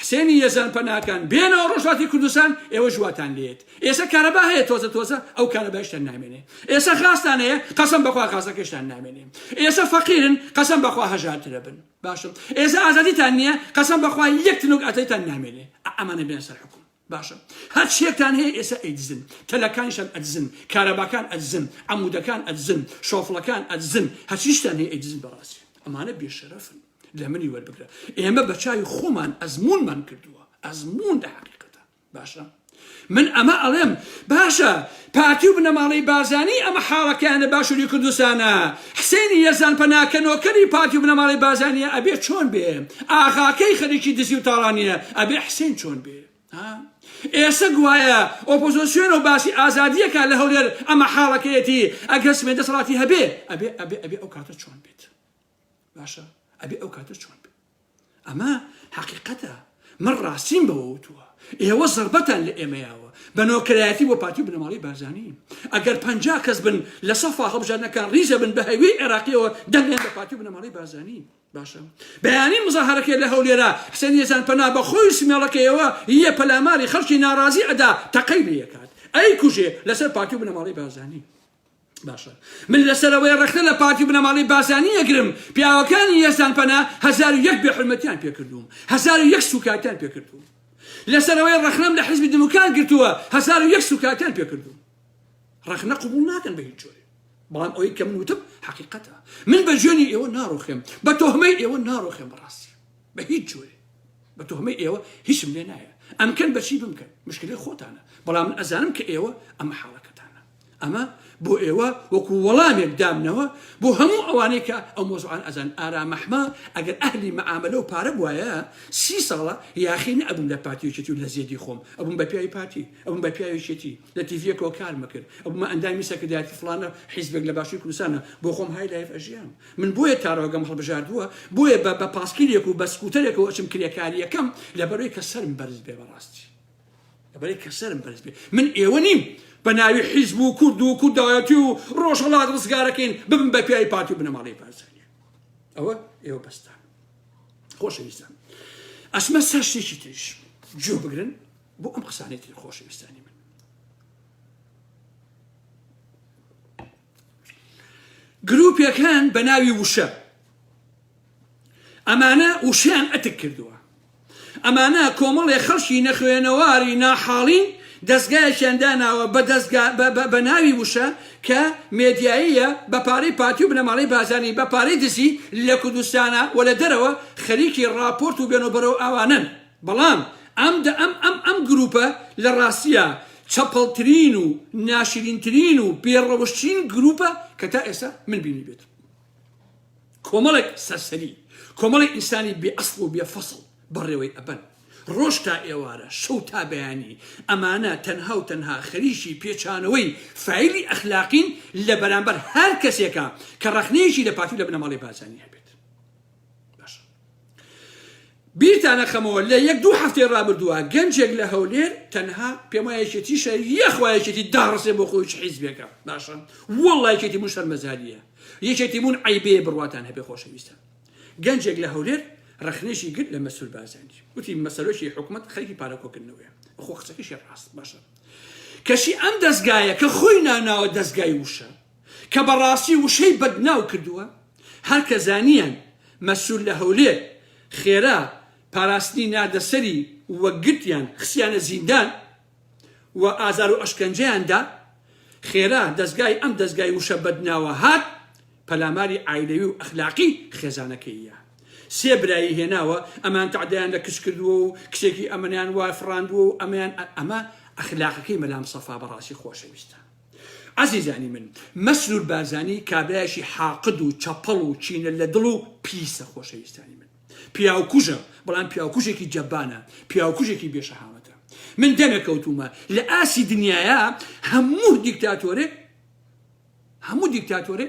حسێنی یەزان پەناکان بێنەوە ڕۆژهەڵاتی کوردستان ئێوە ژواتان لێت ئێستا کارەبا هەیە تۆزە ئەو کارەبایشتان نامێنێ ئێستا خاستان هەیە قەسەم بەخوا خاستەکەشتان نامێنێ ئێستا فەقیرن قەسەم بەخوا هەژارترە بن باشە ئێستا ئازادیتان نییە قەسەم بەخوا یەک تنوک ئەتەیتان نامێنێ ئەمانە بێن سەر حکوم باشە هەر شتێکتان هەیە ئێستا ئەیدزن تەلەکانیشان ئەدزن کارەباکان ئەدزن عەمودەکان ئەدزن شۆفڵەکان ئەدزن هەرچی شتان هەیە ئەیدزن بەڕاستی ئەمانە بێشەرەفن لە منی وەربگرە ئێمە بە چاوی خۆمان ئەزمونمان کردووە ئەزمون لە حەقیقەتە باشە من ئەمە ئەڵێم باشە پارتی و بنەماڵی بازانی ئەمە حاڵەکەیانە باشووری کوردستانە حسێنی یەزان پەناکە نۆکەری پارتی و بنەماڵی بازانیە ئەبێ چۆن بێ ئاغاکەی خەریکی دزی و تاڵانیە ئەبێ حسێن چۆن بێ ئێستا گوایە ئۆپۆزۆسیۆن و باسی ئازادیەکە لە هەولێر ئەمە حاڵەکەیەتی ئەگەر سمێن دەسەڵاتی هەبێ ئەبێ ئەو کاتە چۆن بێت باشە ئەبێ ئەو کاتە چۆن بێت ئەمە حەقیقەتە من ڕاستیم بەوەوتووە ئێوە زەربەتان لە ئێمەیاوە بە نۆکرایەتی بۆ پارتی و بنەماڵی بازانی ئەگەر 50 کەس بن لە سەفا هەڵبژاردنەکان ڕیزە بن بە هەیوەی عێراقیەوە دەنگێن بە پارتی و بنەماڵی بازانی باشە بەیانی مزاهرەکەی لە هەولێرە حسێن یەزان پەنا بە خۆی سمێڵەکەیەوە یە پەلاماری خەڵکی ناڕازی ئەدا تەقەی لێ کات ئەی کوژێ لەسەر پارتی و بنەماڵی بازانی باشە من لەسەرەوەی ڕەختە لە پارتی و بنەماڵی بازانی ئەگرم پیاوەکانی یەزان پەنا 1001 بێحورمەتیان پێکردووم 1001 سوکاتیان پێکردووم لەسەرەوەی ڕەخنەم لە حیزبی دموکرات گرتووە 1001 سوکاتیان پێکردووم ڕەخنە قبول ناکەن بە هیچ جۆرێ بەڵام ئەوەی کە من وتم حەقیقەتە من بە ژیانی ئێوە ناڕۆخێم بە تۆهمەی ئێوە ناڕۆخێم بەڕاستی بە هیچ جۆرێ بە تۆهمەی ئێوە هیچم لێ نایە ئەمکەن بەچی بمکەن مشکلەی خۆتانە بەڵام من ئەزانم کە ئێوە ئەمە حاڵەکەتانە ئەمە بۆ ئێوە وەکو وەڵامێک دامنەوە بۆ هەموو ئەوانەی کە ئەو مۆزوعان ئەزان ئارا مەحمە ئەگەر ئەهلی مەعاملە و پارە بوایە 30 ساڵە یاخینە ئەبووم لە پارتیەکێتی و لە زێدی خۆم ئەبووم بە پیاوی پارتی ئەبووم بە پیاویەتی لە تیڤیەکەوە کارم کرد ئەبوومە ئەندامی سەکردایەتی فڵانە حیزبێک لە باشووری کوردستانە بۆ خۆم های لایف ئەژیان من بۆیە تارەوەگەم هەڵبژاردووە بۆیە بە پاسکیلێک و بە سکوتەرێکەوە ئەچم کرێکاریەکەم لەبەرەوەی کە سەرم بەرز بێ بەڕاستی لەبەرەی کە سەرم بەرز بێ من ئێوە نیم بە ناوی حیزب و کورد و کوردایەتی و ڕۆژهەڵات ڕزگارەکەین ببن بە پیاوی پارتی و بنەماڵەی بارزانانی ئەوە ئێوە بەستان خۆشەویستان ئەچمە سەر شتێکی تریش گوێ بگرن بۆ ئەم قسانەی تر خۆشەویستانی من گروپێکان بە ناوی وشە ئەمانە وشیان ئەتک کردووە ئەمانە کۆمەڵێ خەڵکی نەخوێنەواری ناحاڵین دەستگایەکیان داناوە بە ناوی وشە کە مێدیاییە بە پارەی پارتی و بنەماڵەی بازانی بە پارەی دزی لە کوردستانە و لە دەرەوە خەریکی ڕاپۆرت و بێنەبەرەوە ئەوانن بەڵام ئەم گروپە لە ڕاستیە چەپەڵترین و ناشرینترین و بێڕەوشترین گروپە کە تا ئێستا من بینی بێت کۆمەڵێک سەرسەری کۆمەڵی ئینسانی بێ ئەسڵ و بێ فەسڵ بەڕێوەی ئەبەن ڕۆژ تا ئێوارە شەو تا بەیانی ئەمانە تەنها و تەنها خەریکی پێچانەوەی فایلی ئەخلاقین لە بەرامبەر هەر کەسێکە کە ڕەخنەیەکی لە پارتی و لە بنەماڵەی بازانی هەبێت باشە بیرتانە خەمەوە لە 1-2 هەفتەی ڕابردووە گەنجێک لە هەولێر تەنها پێم وایە یەکێتیشە یەخوایەکێتی داڕسێ بۆ خۆی حیزبێکە باشە وەڵڵای یەکێتی بوون شەرمەزاریە یەکێتی بوون عەیبێ بڕواتان هەبێ خۆشەویستان گەنجێک لە هەولێر ڕەخنێشی گرت لە مەسئول بازانی وتی مەسەلەی حکومەت خەریکی پارەکۆکردنەوەیە خۆ قسەکەشی ڕاست باشە کەشی ئەم دەستگایە کە خۆی ناناوە دەستگای وشە کە بەڕاستی وشەی بەدناو کردووە هەر کە زانیان مەسئول لە هەولێر خێرا پاراستنی نادەسەری وە گرتیان خسیانە زیندان و ئازار و ئەشکەنجەیاندا خێرا دەستگای ئەم دەستگای وشە بەدناوە هات پەلاماری عایلەوی و ئەخلاقی خێزانەکەیە سێ برایی هێناوە ئەمان تعدایان لە کچ کردووە و کچێکی ئەمەیان وای فڕاندووە و ئەمە ئەخلاقەکەی مەلام سەفا بەڕاستی خۆشەویستە عەزیزانی من مەسئول بازانی کابرایشی حاقد و چەپەڵ و چینە لە دڵ و پیسە خۆشەویستانی من پیاوکوژە بەڵام پیاوکوژێکی جەبانە پیاوکوژێکی بێشەهامەتە من دەمێکەوتومە لە ئاسی دنیاە هەموو دیکتاتۆرێ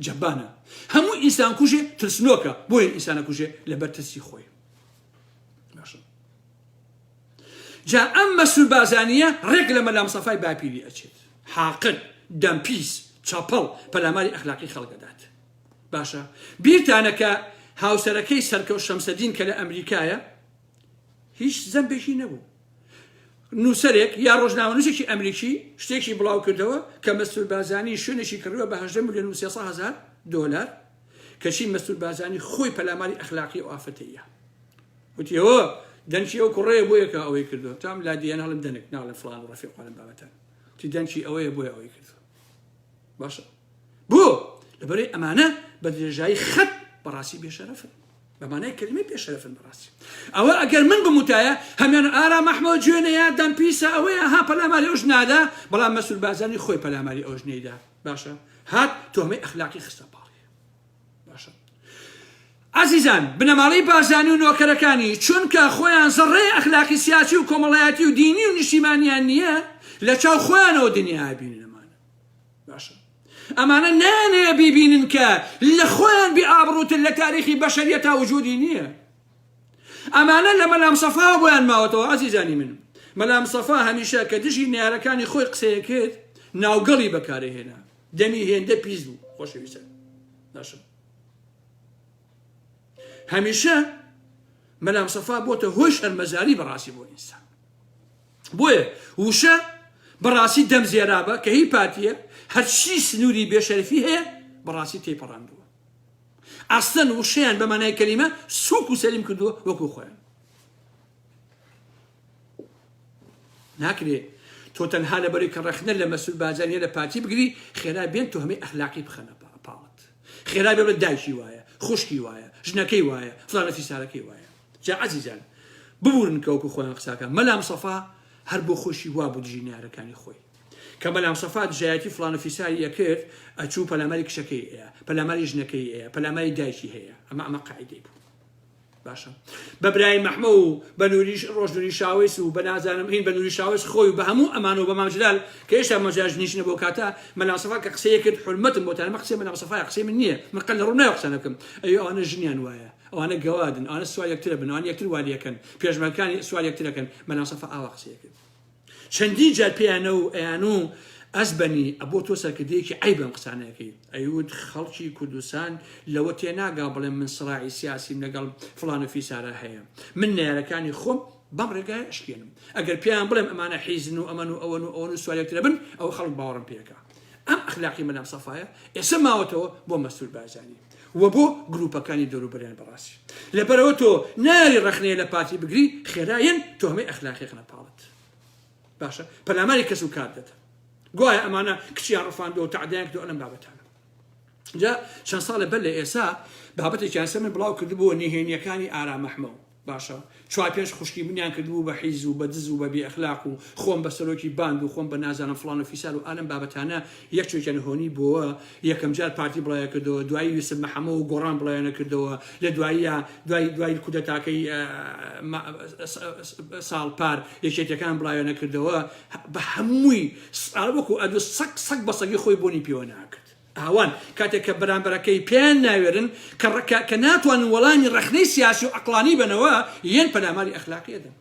جەبانە هەموو ئینسان کوژێ ترسنۆکە بۆیە ئینسانە کوژێ لەبەر ترسی خۆی باشە جا ئەم مەسئول بازانیە ڕێک لە مەلام سەفای باپیری ئەچێت حاقد دەمپیس چەپەڵ پەلاماری ئەخلاقی خەڵکەدات باشە بیرتانە کە هاوسەرەکەی سەرکەوت شەمسەدین کە لە ئەمریکایە هیچ زەمبێکی نەبوو نووسەرێک یا ڕۆژناوەنووسێکی ئەمریکی شتێکی بڵاو کردەوە کە مەسئول بازانی شوێنێکی کردووە بە 8,300,000 دۆلار کەچی مەسئول بازانی خۆی پەلاماری ئەخلاقی و ئافەتەیە وتیەوە دەنگی ئەو کوڕەیە بۆیە کە ئەوەی کردووە تام لا دیێن هەڵم دەنێک ناڵێ فڵان و ڕەفیق قالم بابەتان تی دەنگی ئەوەیە بۆیە ئەوەی کردووە باشە بۆ لەبەرەی ئەمانە بە درێژایی خەت بەڕاستی بێشەرەفن بەمانای کلمەی پێشەرەفن بەڕاستی ئەوە ئەگەر من بموتایە هەمیان ئارا مەحمەد جوێنەیە دەمپیسە ئەوەیە ها پەلاماری ئەوش نادا بەڵام مەسئول بازانی خۆی پەلاماری ئەوش نەیدا باشە هات تۆهمەی ئەخلاقی خستە باڵی باشە عەزیزان بنەماڵەی بازانی و نۆکەرەکانی چونکە خۆیان زەڕێی ئەخلاقی سیاسی و کۆمەڵایەتی و دینی و نیشتیمانیان نییە لە چاو خۆیانەوە دنیا بینن ئەمانە باشە ئەمانە نانەیە بیبینن کە لە خۆیان بێئابڕووتر لە تاریخی بەشەریەت تا وجودی نییە ئەمانە لە مەلام سەفا بۆیان ماوەتەوە عەزیزانی من مەلام سەفا هەمیشە کە دژی نیارەکانی خۆی قسەیە کرد ناوگەڵی بەکارەهێنا دەمی هێندە پیس بوو خۆشەویستان باشە هەمیشە مەلام سەفا بۆتە هۆی شەرمەزاری بەڕاستی بۆ ئینسان بۆیە وشە بەڕاستی دەم زێرابە کە هی پاتیە هەرچی سنووری بێشەرفی هەیە بەڕاستی تێپەڕاندووە ئەستەن وشەیان بە مانای کەلیمە سووک و سەلیم کردووە وەکو خۆیان ناکرێ تۆ تەنها لەبەری کە ڕەخنە لە مەسئول بازانیە لە پارتی بگری خێرا بێن تۆهمەی ئەخلاقی بخەنە پاڵت خێرا بێ بڵێ دایکی وایە خوشکی وایە ژنەکەی وایە فڵانە فیسارەکەی وایە جا عەزیزان ببورن کە وەکو خۆیان قساکە مەلام سەفا هەر بۆ خۆشی وا بوو دژی نیارەکانی خۆی کە مەلام سەفا دژایەتی فڵانە فیساریە کرد ئەچوو پەلاماری کشەکەی ئەیە پەلاماری ژنەکەی ئەیە پەلاماری دایکی هەیە ئەمە قاعیدەی بوو باشە بە برای مەحمە و بە نووری ڕۆژنووری شاوێس و بە نازانم هین بە نووری شاوێس خۆی و بە هەموو ئەمان و بە مامجلال کە هێشتا مەجاژ نیشنە بۆ کاتە مەلام سەفا کە قسەیە کرد حورمەتم بۆتان ئەمە قسەی مەلام سەفا قسەی من نییە من قەل لە ڕووناوە قسە نەکەم ئەوە ئەوانە ژنیان وایە ئەوانە گەوادن ئەوانە سوال یەکترە بن ئەوان یەکتر والیەکەن پێشمەرەکانی سوال یەکترەکەن بەناو سەفا ئاوا قسەیەکرد چەندی جار پێیانە و ئەیان و ئەسبەنی ئەبۆ تۆ سەرکردەیەکی عیب بەم قسانەکەی ئەیود خەڵکی کوردستان لەوە تێناگا بڵێن من سڕاعی سیاسیم لەگەڵ فڵان و فیسارە هەیە من نێرەکانی خۆم بەم ڕێگای ئەشکێنم ئەگەر پێیان بڵێم ئەمانە حیزن و ئەمەن و ئەوەن و ئەوەن و سوال یەکترە بن ئەوە خەڵک باوەڕم پێکە ئەم ئەخلاقی مەدام سەفایە ئێستا ماوەتەوە بۆ مەسئول بازانی و بۆ گروپەکانی دەوروبەریان بەڕاستی لەبەرەوە تۆ ناری ڕەخنەیە لە پارتی بگری خێرایەن تۆهمەی ئەخلاقی خنە پاڵت باشە پەلاماری کەس و کار دەتە گوایە ئەمانە کچیان ڕفاندۆ و تعدایان کردو ئەلەم بابەتانە جا چەند ساڵە بەر لە ئێسا بابەتێکیان سەر من بڵاو کردبووە نهێنیەکانی ئارام ئەحمەد باشە چوار پێنج خوشکی منیان کردبوو بە حیز و بە دز و بە بێ ئەخلاق و خۆم بە سەرۆکی باند و خۆم بە نازانم فڵان و فیسار و ئالەم بابەتانە یەکێکیان هۆنی بووە یەکەم جار پارتی بڵایە کردەوە دوایی یوسف محەممەد و گۆڕان بڵایەنە کردەوە لە دوای کودەتاکەی ساڵ پار یەکێتەکان بڵایەنە کردەوە بە هەمووی وەکو ئەدو سەگ بە سەگی خۆی بۆنی پێوە ناکرد ئاوان کاتێک کە بەرامبەرەکەی پێیان ناوێرن کە ناتوانن وەڵامی ڕەخنەی سیاسی و عەقڵانی بنەوە یەن پەلاماری ئەخلاقیەدەن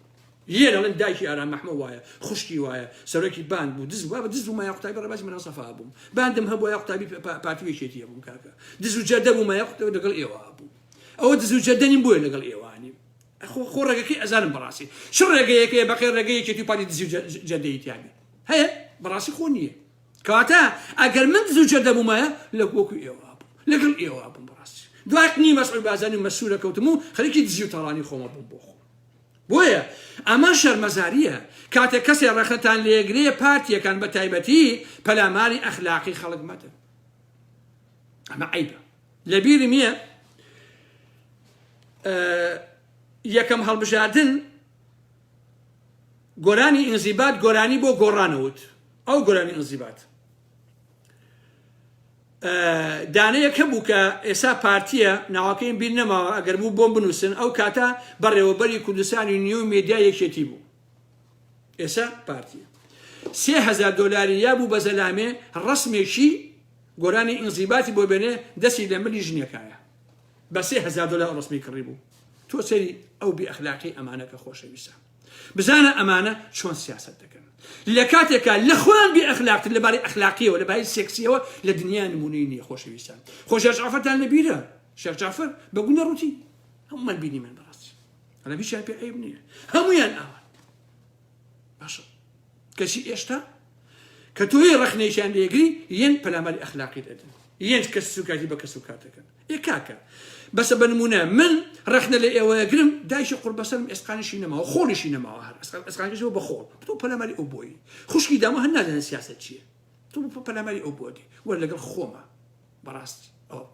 یەن ئەڵێن دایکی ئارام مەحمەد وایە خوشکی وایە سەرۆکی بان بوو دز بوو بە دز بوو مایە قوتابی ڕێبازی مەناو سەفا بووم باندم هەبوو یا قوتابی پارتی وێکێتیە بووم کاکە دز و جەردە بوو مایە قوتابی لەگەڵ ئێوە بوو ئەوە دز و جەردەنیم بووە لەگەڵ ئێوانی خۆ ڕێگەکەی ئەزانم بەڕاستی چ ڕێگەیەکەیە بەقێ ڕێگەیەکێتی پارتی دز و جەردەیەتیانی هەیە بەڕاستی خۆ نییە کەواتە ئەگەر من دز و جەردە بوومایە لە وەکو ئێوە بوو لەگەڵ ئێوە بووم بەڕاستی دوای مەسعود بازانی و مەسوولە کەوتم و خەریکی دزی و تاڵانی خۆمە بووم بۆ خۆم بۆیە ئەمە شەرمەزاریە کاتێک کەسێ ڕەخنەتان لێگرێ پارتیەکان بە تایبەتی پەلاماری ئەخلاقی خەڵک مەدە ئەمە عیبە لەبیری نییە یەکەم هەڵبژاردن گۆرانی ئینزیبات گۆرانی بۆ گۆڕانەوت ئەو گۆرانی ئینزیبات دانەیە کە بوو کە ئێسا پارتیە ناوەکەیم بیر نەماوە ئەگەر بوو بۆم بنووسن ئەو کاتە بەڕێوەبەری کوردستانی نیو مێدیا یەکێتی بوو ئێسا پارتیە $3000 یا بوو بە زەلامێ ڕسمێکی گۆرانی ئینزیباتی بۆ بێنێ دەستی لە ملی ژنێکایە بە $3000 ڕسمی کڕی بوو تۆ سەری ئەو بی ئەخلاقی ئەمانەکە خۆشەویستە بزانە ئەمانە چۆن سیاست دەکەن لە کاتێکە لە خۆیان بی ئەخلاقتر لەبارەی ئەخلاقیەوە لەبارەی سێکسیەوە لە دنیا نمونەی نییە خۆشەویستان خۆشێک جعفەرتان لەبیرە شێخ جعفەر بە گونە ڕووتی هەموومان بینی من بەڕاستی ئەلە بیشیان پێ عیب نییە هەموویان ئاوان باشە کەچی ئێشتا کە تۆی ڕەخنەیشیان لێگری یەن پەلاماری ئەخلاقی دەدەن یەن کەس سوکاتی بە کەس و کاتەکەن کاکە بەسە بە نمونە من ڕەخنە لە ئێوەیەگرم دایشی قوربەسەرم ئێسقانیشی نەماوە خۆڵیشی نەماوە هەر ئەسقانیشەوە بە خۆڵ تۆ پەلاماری ئەو بۆی خوشکی دامە هەر نازانە سیاسەت چییە تۆ پەلاماری ئەو بۆدی وەر لەگەڵ خۆمە بەڕاستی ئەوک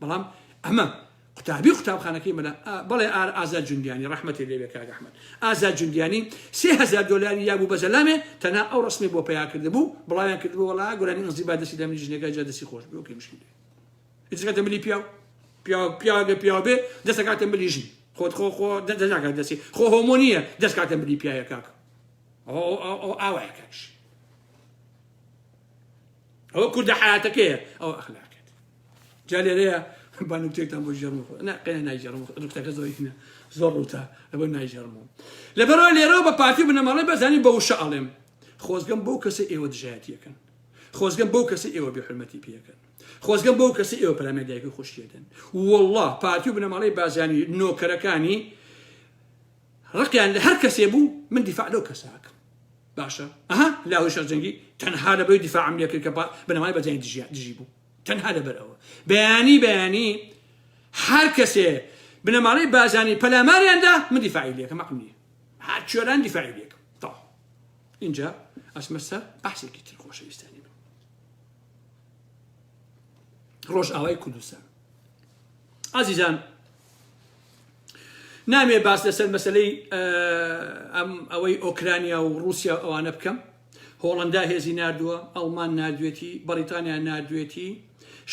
بەڵام ئەمە قوتابی قوتابخانەکەی منە بەڵێ ئازاد جوندیانی ڕەحمەتی لێبێ کاک ئەحمەد ئازاد جوندیانی $3000 یا بوو بە زەلامێ تەنها ئەو ڕسمی بۆ پیا کردبوو بڵاویان کردبوو وەڵا گۆرانی ئینزیبات دەستی لە ملی ژنێکە جا دەستی خۆش بێ وەکەی مشکلێ هیچ کاتە ملی پیاو بێ دەست کاتە ملی ژن خۆت خۆ دەناکات دەستی خۆ هۆمۆنیە دەست کاتە ملی پیاە کاکە ئەو ئاوایە کاکش ئەوە کوردە حیاتەکەیە ئەو ئەخلاقێت جا لێرەیە بانوکتێکتان بۆ ژەرم قێنە نایژەرم ڕوختەکە زۆرینە زۆر ڕووتە لەبەر نایژەرمەوە لەبەرەوە لێرەوە بە پارتی بنەماڵی بەزانی بە وشە ئەڵێم خۆزگەم بەو کەسە ئێوە دژایەتیەکەن خۆزگەم بەو کەسە ئێوە بێحورمەتی پێەکەن خۆزگەم بەو کەسە ئێوە پەلاماری دایکی خوشکێدن والله پارتی بنەماڵی بازانی نۆکەرەکانی ڕقیان لە هەر کەسێ بوو من دیفاع لەو کەساکەم باشە ئەها لاوی شەرجەنگی تەنها لەبەوەی دیفاعم لێ کرد کە بنەماڵی بەزانی دژی بوو تەنها لەبەرەوە بەیانی هەر کەسێ بنەماڵی بازانی پەلاماریاندا من دیفاعی لێکم مەقم نییە هەر چۆران دیفاعی لێکم تا اینجا ئەسمە سەر بەحسێکی تر خۆشەویستانی من ڕۆژ ئاوای کوردستان ئازیزان نامێ باس لەسەر مەسەلەی ئەوەی ئۆکرانیا و رووسیا ئەوانە بکەم هۆڵەندا هێزی نردووە ئەڵمان نردوێتی بەریتانیا نردوێتی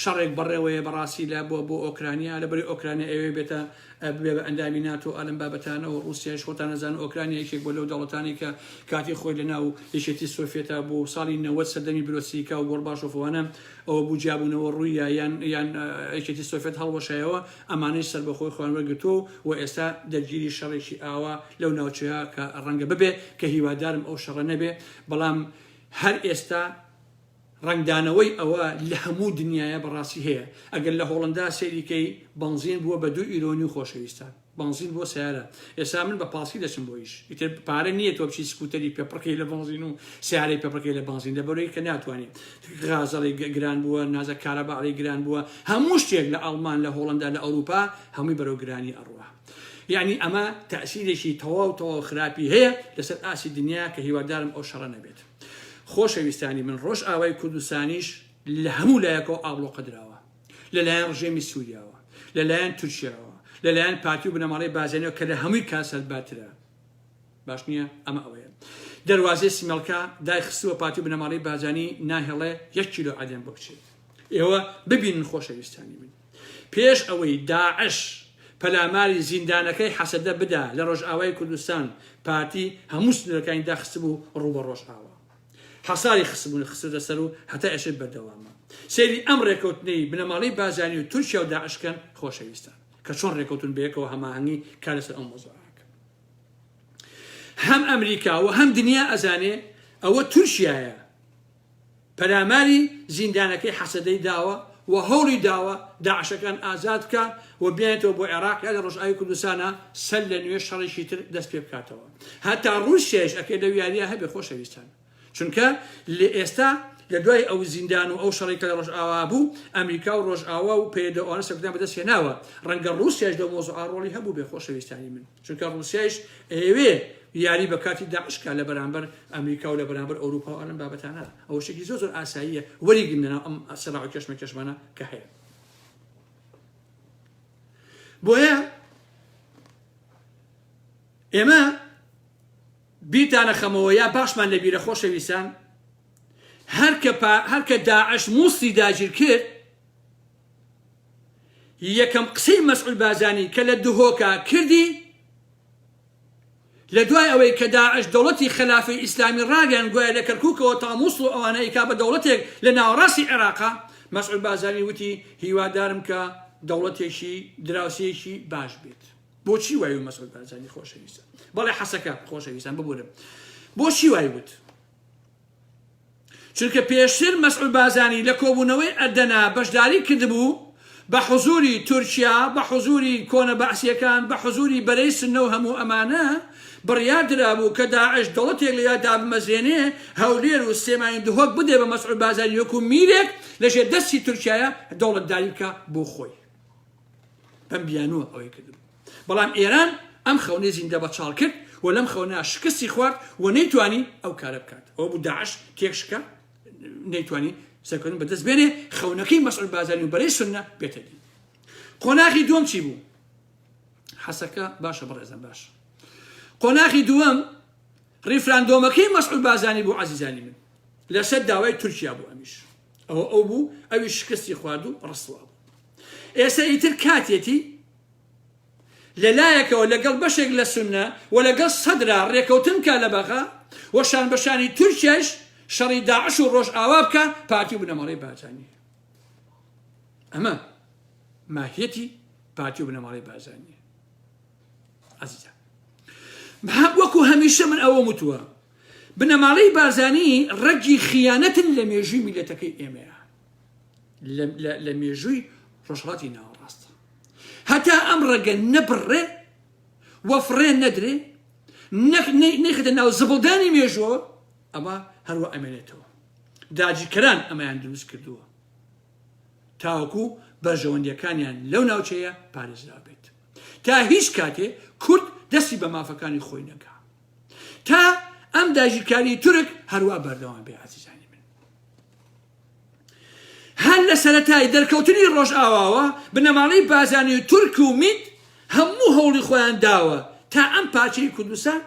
شەڕێک بەڕێوەیە بەڕاستی لە بۆ ئۆکرانیا لەبەری ئۆکرانیا ئەوێ بێتە بێ بە ئەندامی ناتۆ ئەلم بابەتانەوە ڕوسیاش خۆتان نەزانن ئۆکرانیا یەکێک بۆ لەو دەوڵەتانی کە کاتی خۆی لە ناو یەکێتی سۆڤێتە بۆ ساڵی 90 سەردەمی برۆسیکا و گۆرباچۆفەوانە ئەوە بوو جیابوونەوە ڕوویە یان یەکێتی سۆڤێت هەڵوەشایەوە ئەمانەی سەر بەخۆی خۆیان وەرگرتووە و ئێستا دەرگیری شەڕێکی ئاوا لەو ناوچەیە کە ڕەنگە ببێ کە هیوادارم ئەو شەڕە نەبێ بەڵام هەر ئێستا ڕنگدانەوەی ئەوە لە هەموو دنیاە بەڕاستی هەیە ئەگەر لە هۆڵندا سێریکەی بنزین بووە بە 2 ئیرۆنی و خۆشەویستان بنزین بۆ سیارە ئێستا من بە پاسی دەچم بۆ ئیش ئیتر پارە نییە تۆ بچی سکوتەری پێپڕکەی لە بنزین و سیارەی پێپڕکەی لە بنزین لەبەرەوەی کە ناتوانێت غازەڵی گران بووە نازە کارەباڵی گران بووە هەموو شتێک لە ئەڵمان لە هۆڵندا لە ئەوروپا هەمووی بەرەو گرانی ئەڕوە یعنی ئەمە تەسیرێکی تەواو خراپی هەیە لەسەر ئاسی دنیا کە هیوادارم ئەو شەڕە نەبێت خۆشەویستانی من ڕۆژ ئاوای کوردستانیش لە هەموو لایەکەوە ئاڵۆقە دراوە لەلایەن ڕژێمی سووریاوە لەلایەن تورکیاوە لەلایەن پارتی و بنەماڵەی بازرگانیەوە کە لە هەمووی کاسەلباترە باش نییە ئەمە ئەوەیە دەواازەی سیمەڵکە دای خستووە پارتی و بنەماڵەی بازرگانی ناهێڵێ 1 کیلۆ ئادەم بۆ بچێت ئێوە ببینن خۆشەویستانی من پێش ئەوەی داعش پەلاماری زیندانەکەی حەسەدە بدا لە ڕۆژئاوای کوردستان پارتی هەموو سنوورەکانی داخست بوو ڕوو بە ڕۆژئاوا حەساری خستبوون خستە سەر و هەتا ئێشت بەردەوامە سێری ئەم ڕێکەوتنەی بنەماڵەی بازرگانی و تورکیا و داعشکەن خۆشەویستان کە چۆن ڕێکەوتون بەیەکەوە هەماهەنگی کار لەسەر ئەم مۆزوعەکە هەم ئەمریکا و هەم دنیا ئەزانێ ئەوە تورکیایە پەلاماری زیندانەکەی حەسەدەی داوە و هەوڵی داوە داعشەکان ئازاد بکە و بێنێتەوە بۆ عێراق یا لە ڕۆژئاوای کوردستانە سەر لە نوێ شەڕێکی تر دەست پێ بکاتەوە هەتا ڕووسیاش ئەکەی لەو یاریە هەبێ خۆشەویستان چونکە لە ئێستا لە دوای ئەو زیندان و ئەو شەڕێکە لە ڕۆژئاوا بوو ئەمریکا و ڕۆژئاوا و پێدەوانە سەکردان بەدەست هێناوە ڕەنگە ڕووسیاش لەو مۆزوعە ڕۆڵی هەبوو بێ خۆشەویستانی من چونکە ڕووسیاش ئەوێ یاری بە کاتی داعشکا لە بەرامبەر ئەمریکا و لە بەرامبەر ئەوروپا و ئەلەم بابەتانە ئەوە شتێکی زۆر ئاساییە وەریگرنەوە ئەم سەراع و کەشمەکەشمانە کە هەیە بۆیە ئێمە بیرتانە خەمەوە یا باشمان لە بیرە خۆشەویستان هەر کە داعش مووسی داگیر کرد یەکەم قسەی مەسعود بازانی کە لە دهۆکە کردی لە دوای ئەوەی کە داعش دەوڵەتی خلافەی ئیسلامی ڕاگەیان گوایە لە کەرکووکەوە تا مووسڵ و ئەوانە ئیکا بە دەوڵەتێک لە ناوەڕاستی عێراقا مەسعود بازانی وتی هیوادارم کە دەوڵەتێکی دراوسێکی باش بێت بۆچی وای مەسعود بازانی خۆشەویستان بەڵێ حەسەکە خۆشەویستان ببورم بۆچی وای وت چونکە پێشتر مەسعود بازانی لە کۆبوونەوەی ئەردەنا بەشداری کردبوو بە حوزوری تورکیا بە حوزوری کۆنە بەعسیەکان بە حوزوری بەرەی سنە و هەموو ئەمانە بڕیار درابوو کە داعش دەوڵەتێک لە یادا بمەزێنێ هەولێر و سێمانی دهۆک بدێ بە مەسعود بازانی وەکو میرێک لەژێر دەستی تورکیایە دەوڵەتداری بکە بۆ خۆی بەم بیانووە ئەوەی کردبوو بەڵام ئێران ئەم خەونەی زیندە بەچاڵ کرد و لەم خەونە شکستی خوارد و نەیتوانی ئەو کارە بکات ئەوە بوو داعش تێکشکە نەیتوانی سەرکردن بەدەست بێنێ خەونەکەی مەسعود بازانی و بەرەی سنە بێتە دی قۆناغی دووەم چی بوو حەسەکە باشە بەڕێزم باشە قۆناغی دووەم ریفراندۆمەکەی مەسعود بازانی بوو عەزیزانی من لەسەر داوای تورکیا بوو ئەمیش ئەو بوو ئەوی شکستی خوارد و ڕستوا بوو ئێستا ئیتر کاتێتی لەلایەکەوە لەگەڵ بەشێک لە سنە و لەگەڵ سەدرا ڕێکەوتن کا لە بەغا و شان بەشانی تورکیاش شەڕی داعش و ڕۆژئاوا بکە پارتی و بنەماڵەی بازرگانی ئەمە ماهیەتی پارتی و بنەماڵەی بازرگانی عەزیزە وەکو هەمیشە من ئەوە وتووە بنەماڵەی بازرگانی ڕەگی خیانەتن لە مێژووی میلەتەکەی ئێمەیە لە مێژووی ڕۆژهەڵاتی ناوەڕاستە هەتا ئەم ڕەگە نەبڕێ وەفڕێ نەدرێ نەخێتە ناو زبڵدانی مێژووە ئەمە هەروە ئەمێنێتەوە داگیرکەران ئەمەیان دروست کردووە تاوەکو بەرژەوەندیەکانیان لەو ناوچەیە پارێزرا بێت تا هیچ کاتێ کورد دەستی بە مافەکانی خۆی نەگا تا ئەم داگیرکاری تورک هەروە بەردەوام بێ عەزیزانی من هەر لە سەرەتای دەرکەوتنی ڕۆژئاواوە بنەماڵەی بازرگانی و تورک و میت هەموو هەوڵی خۆیان داوە تا ئەم پارچەی کوردستان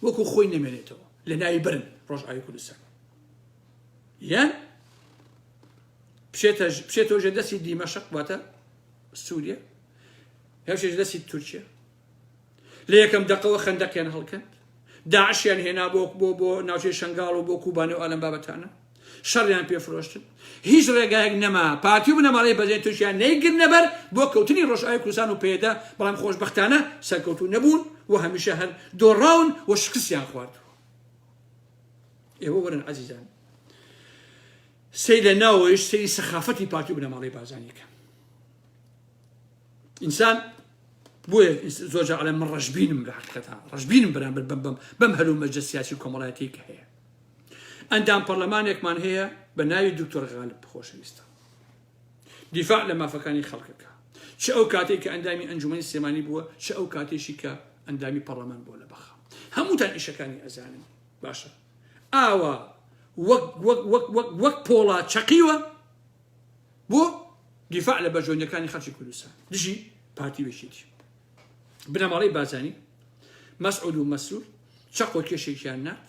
وەکو خۆی نەمێنێتەوە لە ناوی برن ڕۆژئاوای کوردستان یان بشێتەوە ژە دەستی دیمەشق واتە سووریا هەوشێ دەستی تورکیا لە یەکەم دەقەوە خەندەقیان هەڵکەند داعشیان هێنا بۆ ناوچەی شنگاڵ و بۆ کوبانێ و ئەلەم بابەتانە شەڕیان پێفرۆشتن هیچ ڕێگایەک نەما پارتی و بنەماڵەی بەزێن تووشیان نەیگر نەبەر بۆ کەوتنی ڕۆژئاوای کوردستان و پێدا بەڵام خۆشبەختانە سەرکەوتو نەبوون و هەمیشە هەر دۆڕاون و شکستیان خواردووە ئێوە وەرن عەزیزان سەی لە ناوەوەش سەیری سەخافەتی پارتی و بنەماڵەی بارزانیەکە ئینسان بۆیە زۆرجار ئەڵێم من ڕەشبینم لە حەقیقەتە ڕەشبینم بەرامبەر بەم هەلومەرجە سیاسی و کۆمەڵایەتی کە هەیە ئەندام پەرلەمانێکمان هەیە بە ناوی دکتۆر غالب خۆشەویستە دیفاع لە مافەکانی خەڵکەکە چ ئەو کاتێک کە ئەندامی ئەنجومەنی سلێمانی بووە چ ئەو کاتێشی کە ئەندامی پەرلەمان بۆ لە بەخا هەمووتان ئیشەکانی ئەزانن باشە ئاوا وەک پۆڵا چەقیوە بۆ دیفاع لە بەژۆنیەکانی خەڵکی کوردستان دژی پارتی وێشێتی بنەماڵەی بازانی مەسعود و مەسرور چەق و کێشێکیان نات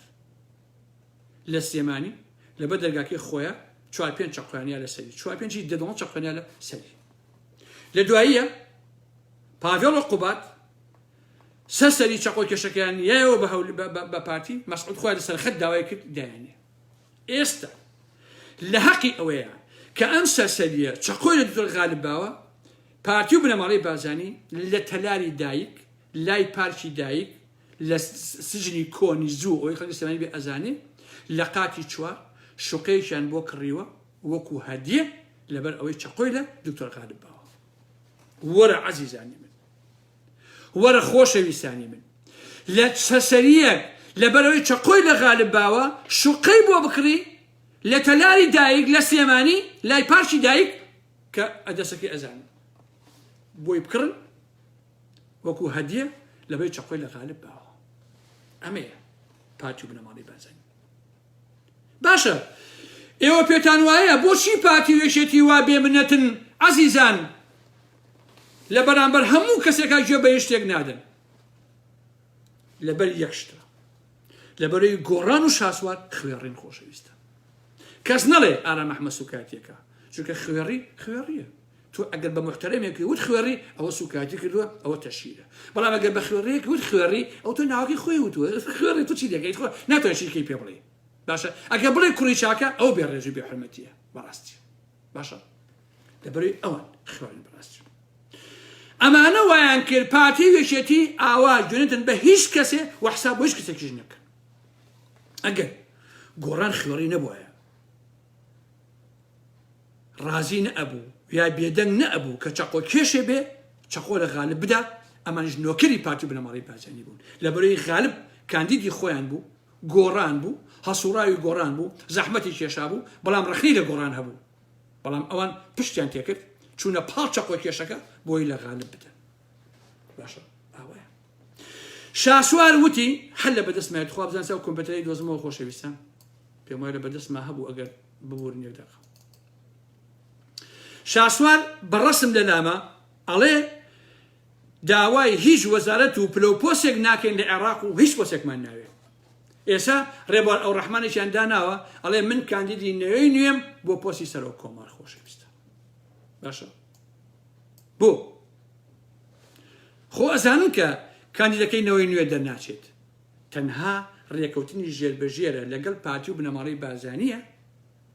لە سلێمانی لەبەر دەرگاکەی خۆیان 4-5 چەقۆیانیا لە سەری 4-5 دەدەڵ چەقۆیانیا لە سەری لە دواییە پاڤێڵ و قوبات سەری چەقۆ کێشەکەیان یایەوە بە پارتی مەسعود خۆیان لەسەر خەت داوای کرد دایانێ ئێستا لە حەقی ئەوەیە کە ئەم سەریە چەقۆی لە دکتۆر غالب باوە پارتی و بنەماڵەی بازانی لە تەلاری دایک لای پارکی دایک لە سجنی کۆنی زوو ئەوەی خەڵکی سلێمانی بێ ئەزانێ لە قاتی چوار شوقەیەکیان بۆ کڕیوە وەکو هەدیە لەبەر ئەوەی چەقۆی لە دکتۆر غالب باوە وەرە عەزیزانی من وەرە خۆشەویستانی من لە سەریەک لەبەرەوەی چەقۆی لە غالب باوە شوقەی بۆ بکڕی لە تەلاری دایک لە سلێمانی لای پارکی دایک کە ئەدەسەکەی ئەزانن بۆی بکڕن وەکو هەدیە لەبەرەوەی چەقۆی لە غالب باوە ئەمەیە پارتی و بنەماڵەی بازانی باشە ئێوە پێتان وایە بۆچی پارتی وێشێتی وا بێمنەتن عەزیزان لە بەرامبەر هەموو کەسێکا گوێ بە شتێک نادەن لەبەر یەک شتە لەبەرەوەی گۆڕان و شاسوار خوێڕین خۆشەویستە کەس نەڵێ ئارام ئەحمەد سوکاتیەکە چونکە خوێڕیە تۆ ئەگەر بە محتەرەمێکی وت خوێڕی ئەوە سوکاتی کردووە ئەوە تەشیرە بەڵام ئەگەر بە خوێڕەیەکی وت خوێڕی ئەو تۆ ناوەکەی خۆی وتووە خوێڕی تۆ چی دەکەیت خۆ ناتوانێت شیرکەی پێ بڵێ باشە ئەگەر بڵێ کوڕی چاکە ئەو بێڕێژی بێ حرمەتیە بەڕاستی باشە لەبەرەوەی ئەوان خوێڕین بەڕاستی ئەمانە وایان کرد پارتی وێشێتی ئاوا گوێنێتن بە هیچ کەسێ و حساب بۆ هیچ کەسێکیش نەکەن ئەگەر گۆڕان خوێڕی نەبووایە ڕازی نەئەبوو یا بێدەنگ نەئەبوو کە چەقۆ کێشێ بێ چەقۆ لە غالب بدا ئەمانیش نۆکەری پارتی و بنەماڵەی بازانی بوون لەبەرەوەی غالب کاندیدی خۆیان بوو گۆڕان بوو هەسوڕاوی گۆڕان بوو زەحمەتی کێشا بوو بەڵام ڕخنی لە گۆڕان هەبوو بەڵام ئەوان پشتیان تێکرد چوونە پاڵ چەقۆ کێشەکە بۆی لە غالب بدەن باشە ئاوایە شاسوار وتی هەر لە بەدەستمایێت خوا بزانسا و کۆمپیوتەری دۆزمەوە خۆشەویستان پێم وایە لە بەدەستما هەبوو ئەگەر ببوورن یەک دەقە شاسوار بەڕەسم لە لامە ئەڵێ داوای هیچ وەزارەت و پلۆپۆسێک ناکەین لە عێراق و هیچ پۆسێکمان ناوێ ئێسا ڕێبوار ئەو ڕەحمانێکیان داناوە ئەڵێ من کاندیدی نوێی نوێم بۆ پۆستی سەرۆک کۆمار خۆشەویستە باشە بۆ خۆ ئەزانن کە کاندیدەکەی نەوەی نوێ دەرناچێت تەنها ڕێکەوتنی ژێربەژێرە لەگەڵ پارتی و بنەماڵەی بازانیە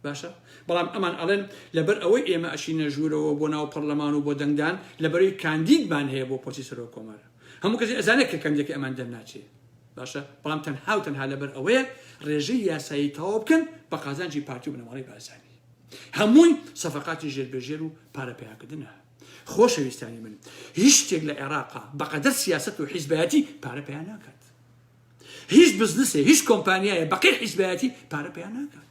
باشە بەڵام ئەمان ئەڵێن لەبەر ئەوەی ئێمە ئەشینە ژوورەوە بۆ ناو پەرلەمان و بۆ دەنگدان لەبەرەوەی کاندیدمان هەیە بۆ پۆستی سەرۆک کۆمارە هەموو کەسی ئەزانێت کە کاندیدەکەی ئەمان دەرناچێت باشە بەڵام تەنها و تەنها لەبەر ئەوەیە ڕێژەی یاسایی تەواو بکەن بە قازانجی پارتی و بنەماڵەی بازانی هەمووی سەفەقاتی ژێربەژێر و پارەپیاکردنە خۆشەویستانی من هیچ شتێک لە عێراقا بەقەدەر سیاسەت و حیزبایەتی پارەپیا ناکات هیچ بزنسێ هیچ کۆمپانیایە بەقەی حیزبایەتی پارەپیا ناکات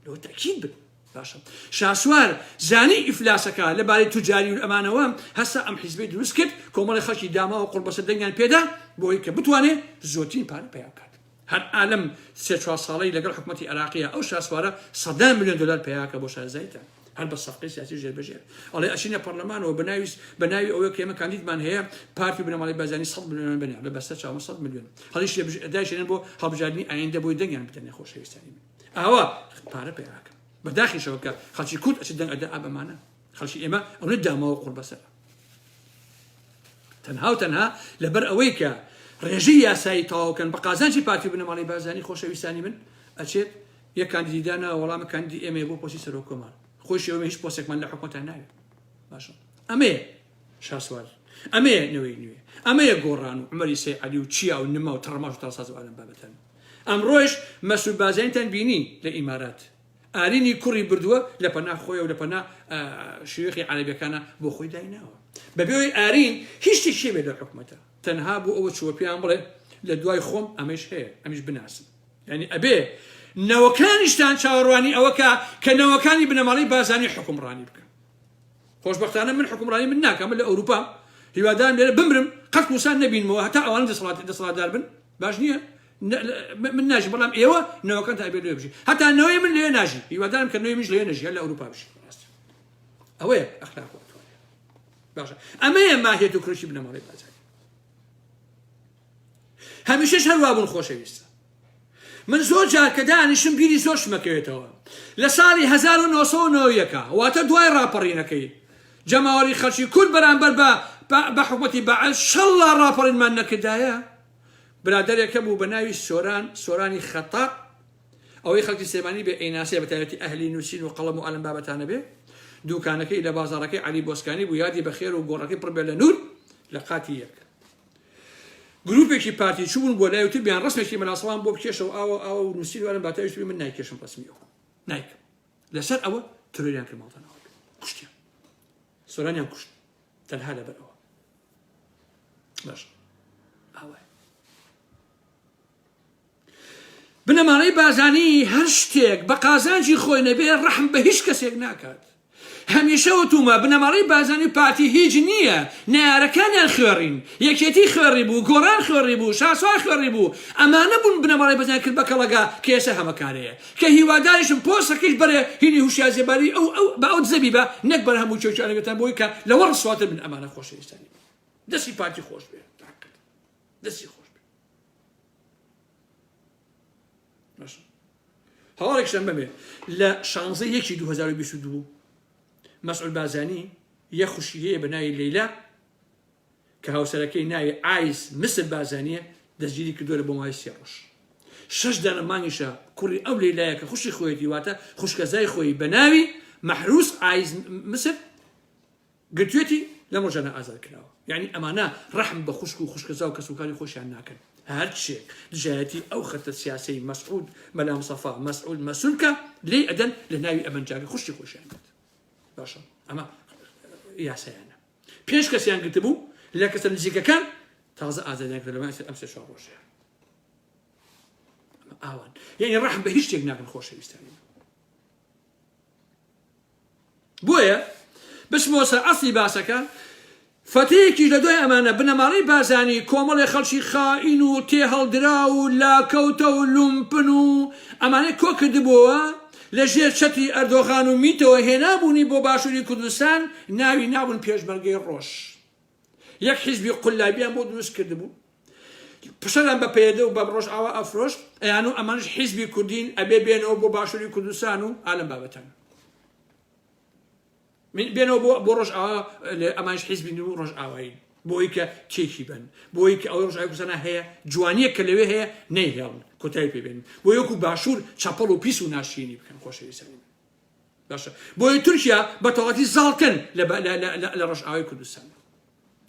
لەوە تەکید بن باشە شاسوار زانی ئیفلاسەکە لەبارەی توجاری و ئەمانەوە هەستا ئەم حیزبەی دروست کرد کۆمەڵی خەڵکی داما و قوربەسە دەنگیان پێدا بۆی کە بتوانێت زۆرترین پارەپیا بکات هەر ئالەم 3-4 ساڵەی لەگەڵ حکومەتی عێراقیە ئەو شاسوارە 100 ملیۆن دلار پیاکە بۆ شارەزایتە هەر بە سەفقەی سیاسی ژێربەژێر ئەڵێ ئەچینە پەرلەمانەوە بە ناوی ئەوەیە کە ئێمە کاندیدمان هەیە پارتی و بنەماڵەی بازانی 100 ملیۆن بنێ لە بەستە 100 ملیۆن هەڵیش دایشێنن بۆ هەڵبژاردننی ئایندە بۆی دەنگیان بدەنێ خۆشەویستانی من ئاوا پارە پیاکە بەداخی شەوەکە خەڵکی کورد ئەچ دەنگ ئەدا ئابەمانە خەڵکی ئێمە ئەو نەدامەوە قوڕ بەسەر تەنها لەبەر ئەوەی کە ڕێژەی یاسایی تەواوکەن بە قازانجی پارتی بنەماڵی بارزانانی خۆشەویستانی من ئەچێت یەک کاندیدانە وەڵامە کاندی ئێمە بۆ پۆستی سەرۆک کۆمەڵ خۆشی ئەومە هیچ پۆستێکمان لە حکومەتان ناوێت باشە ئەمەیە شاسوار ئەمەیە نوێی نوێ ئەمەیە گۆڕان و عومەری سەیعەلی و چیا و نما و تەڕەماش و تەڕساز و ئالەم بابەتەن ئەمڕۆیش مەسعود بازرگانیتان بینی لە ئیمارات ئارینی کوڕی بردووە لە پەنا خۆی و لە پەنا شوێخی عەرەبیەکانە بۆ خۆی دایناوە بەبێەوەی ئارین هیچ شتێکی بێت لە حکومەتە تەنها بۆ ئەوە چووە پێیان بڵێ لە دوای خۆم ئەمەش هەیە ئەمیش بناسن یعنی ئەبێ نەوەکانیشتان چاوەڕوانی ئەوەکە کە نەوەکانی بنەماڵی بازانی حکومڕانی بکەن خۆشبەختانە من حکومڕانی من ناکەم لە ئەوروپا هیوادارم لێرە بمرم قەت کوسان نەبینمەوە هەتا ئەوان دەسەڵاتدار بن باش نییە من ناژی بەڵام ئێوە نەوەکان تا ئەبێت لێ بژی هەتا نەوەی من لێ ناژی هیوادارم کە نەوەی منش لێ نەژی لە ئەوروپا بژی ئەوەیە ئەخلاق باشە ئەمەیە ماهیەت و کڕشی بنەماڵی بازاری هەمیشەش هەروە بوون خۆشەویستە من زۆر جار کە دانیشم بیری زۆر شمەکەوێتەوە لە ساڵی 1990 واتە دوای ڕاپەڕینەکەی جەماوەری خەڵکی کورد بەرامبەر بە حکومەتی بەعەل شەڵا ڕاپەڕینمان نەکردایە برادەرێکە بوو بە ناوی سۆرانی خەتاق ئەوەی خەڵکی سلێمانی بێ ئەیناسێ بە تایبەتی ئەهلی نووسین و قەڵەم و ئەلەم بابەتانە بێ دوکانەکەی لە بازاڕەکەی عەلی بۆسکانی بوو یادی بەخێر و گۆڕەکەی پڕبێ لە نور لە قاتی یەک گروپێکی پارتی چوون بۆ لای وتر بیان ڕسمێکی مەلاسەڵان بۆ بکێشەوە ئەو نووسین و ئەلەم باتایشت من نایکێشم ڕسمیەوە نایکەم لەسەر ئەوە ترۆریان کرد ماڵتانەوە کوشتیان سۆرانیان کوشت تەنها لەبەرەوە باش ئەوە بنەماڵەی بازانی هەر شتێک بە قازانجی خۆی نەبێ ڕەحم بە هیچ کەسێک ناکات هەمیشە وتومە بنەماڵەی بازانی پارتی هیچ نییە نارەکانیان خوێڕین یەکێتی خوێڕی بوو گۆڕان خوێڕی بوو شاسوار خوێڕی بوو ئەمانە بوون بنەماڵەی بازانی کرد بە کەڵەگا کە ئێستا هەمەکارەیە کە هیواداریشم پۆستەکەیش بەرێ هینی هوشیار زێباری بە ئەو زەبی بە نەک بەر هەموو چێوچارەکەتان بۆی کە لەوە ڕسواتر بن ئەمانە خۆشەویستانی دەستی پارتی خۆش بێ دەستی خۆش بێ هەواڵێکشان بەبێ لە 16/1/2022 مەسعود بازانی یە خوشی هەیە بە ناوی لەیلا کە هاوسەرەکەی ناوی ئایس مسر بازانیە دەستگیری کردووە لە بۆ ماوەی 3 ڕۆژ 6 دانە مانگیشە کوڕی ئەو لەیلایە کە خوشی خۆیەتی واتە خوشکەزای خۆی بە ناوی مەحروس ئایس مسر گرتوێتی لەم ڕۆژانە ئازادکراوە یعنی ئەمانە ڕەحم بە خوشک و خوشکەزا و کەسوکاری خۆشیان ناکەن هەر شتێک دژایەتی ئەو خەتە سیاسی مەسعود مەلام سەفا مەسعود مەسعودکە لێ ئەدەن لە ناوی ئەمەنجاکە خوشتی خۆشیان کرد باشە ئەمە یاسایانە پێش کەسیان گرتبوو لە کەسە نزیکەکان تازە ئازادیان کرد لەمای ئەم 3 ڕۆژەیە ئاوان یعنی ڕەحم بە هیچ شتێک ناکەن خۆشەویستانی بۆیە بچمەوە سەر ئەسڵی باسەکە فەتەیەکی لە دوای ئەمانە بنەماڵەی بازانی کۆمەڵی خەڵکی خائین و تێ هەڵدرا و لاکەوتە و لومپن و ئەمانەی کۆ کردبووە لە ژێر چەتری ئەردۆغان و میتەوە هێنابوونی بۆ باشووری کوردستان ناوی نابوون پێشمەرگەی ڕۆژ یەک حیزبی قولابیان بۆ دروست کردبوو پشەران بە پەیەدە و بە ڕۆژ ئاوا ئەفرۆش ئەیان و ئەمانش حیزبی کوردین ئەبێ بێنەوە بۆ باشووری کوردستان و ئالەم بابەتان بێنەوە بۆ ڕۆژ ئاوا ئەمانش حیزبی و ڕۆژ ئاوایی بۆی کە کێکی بن بۆی کە ئەو ڕۆژئاوای کوردستانە هەیە جوانیە کە لەوێ هەیە نەیهێڵن کۆتایی پێبێن بۆ یەکو باشوور چاپەڵ و پیس و ناشینی بکەن خۆشەویستانی باشە بۆی تورکیا بە تەواتی زاڵکەن لە ڕۆژئاوای کوردستان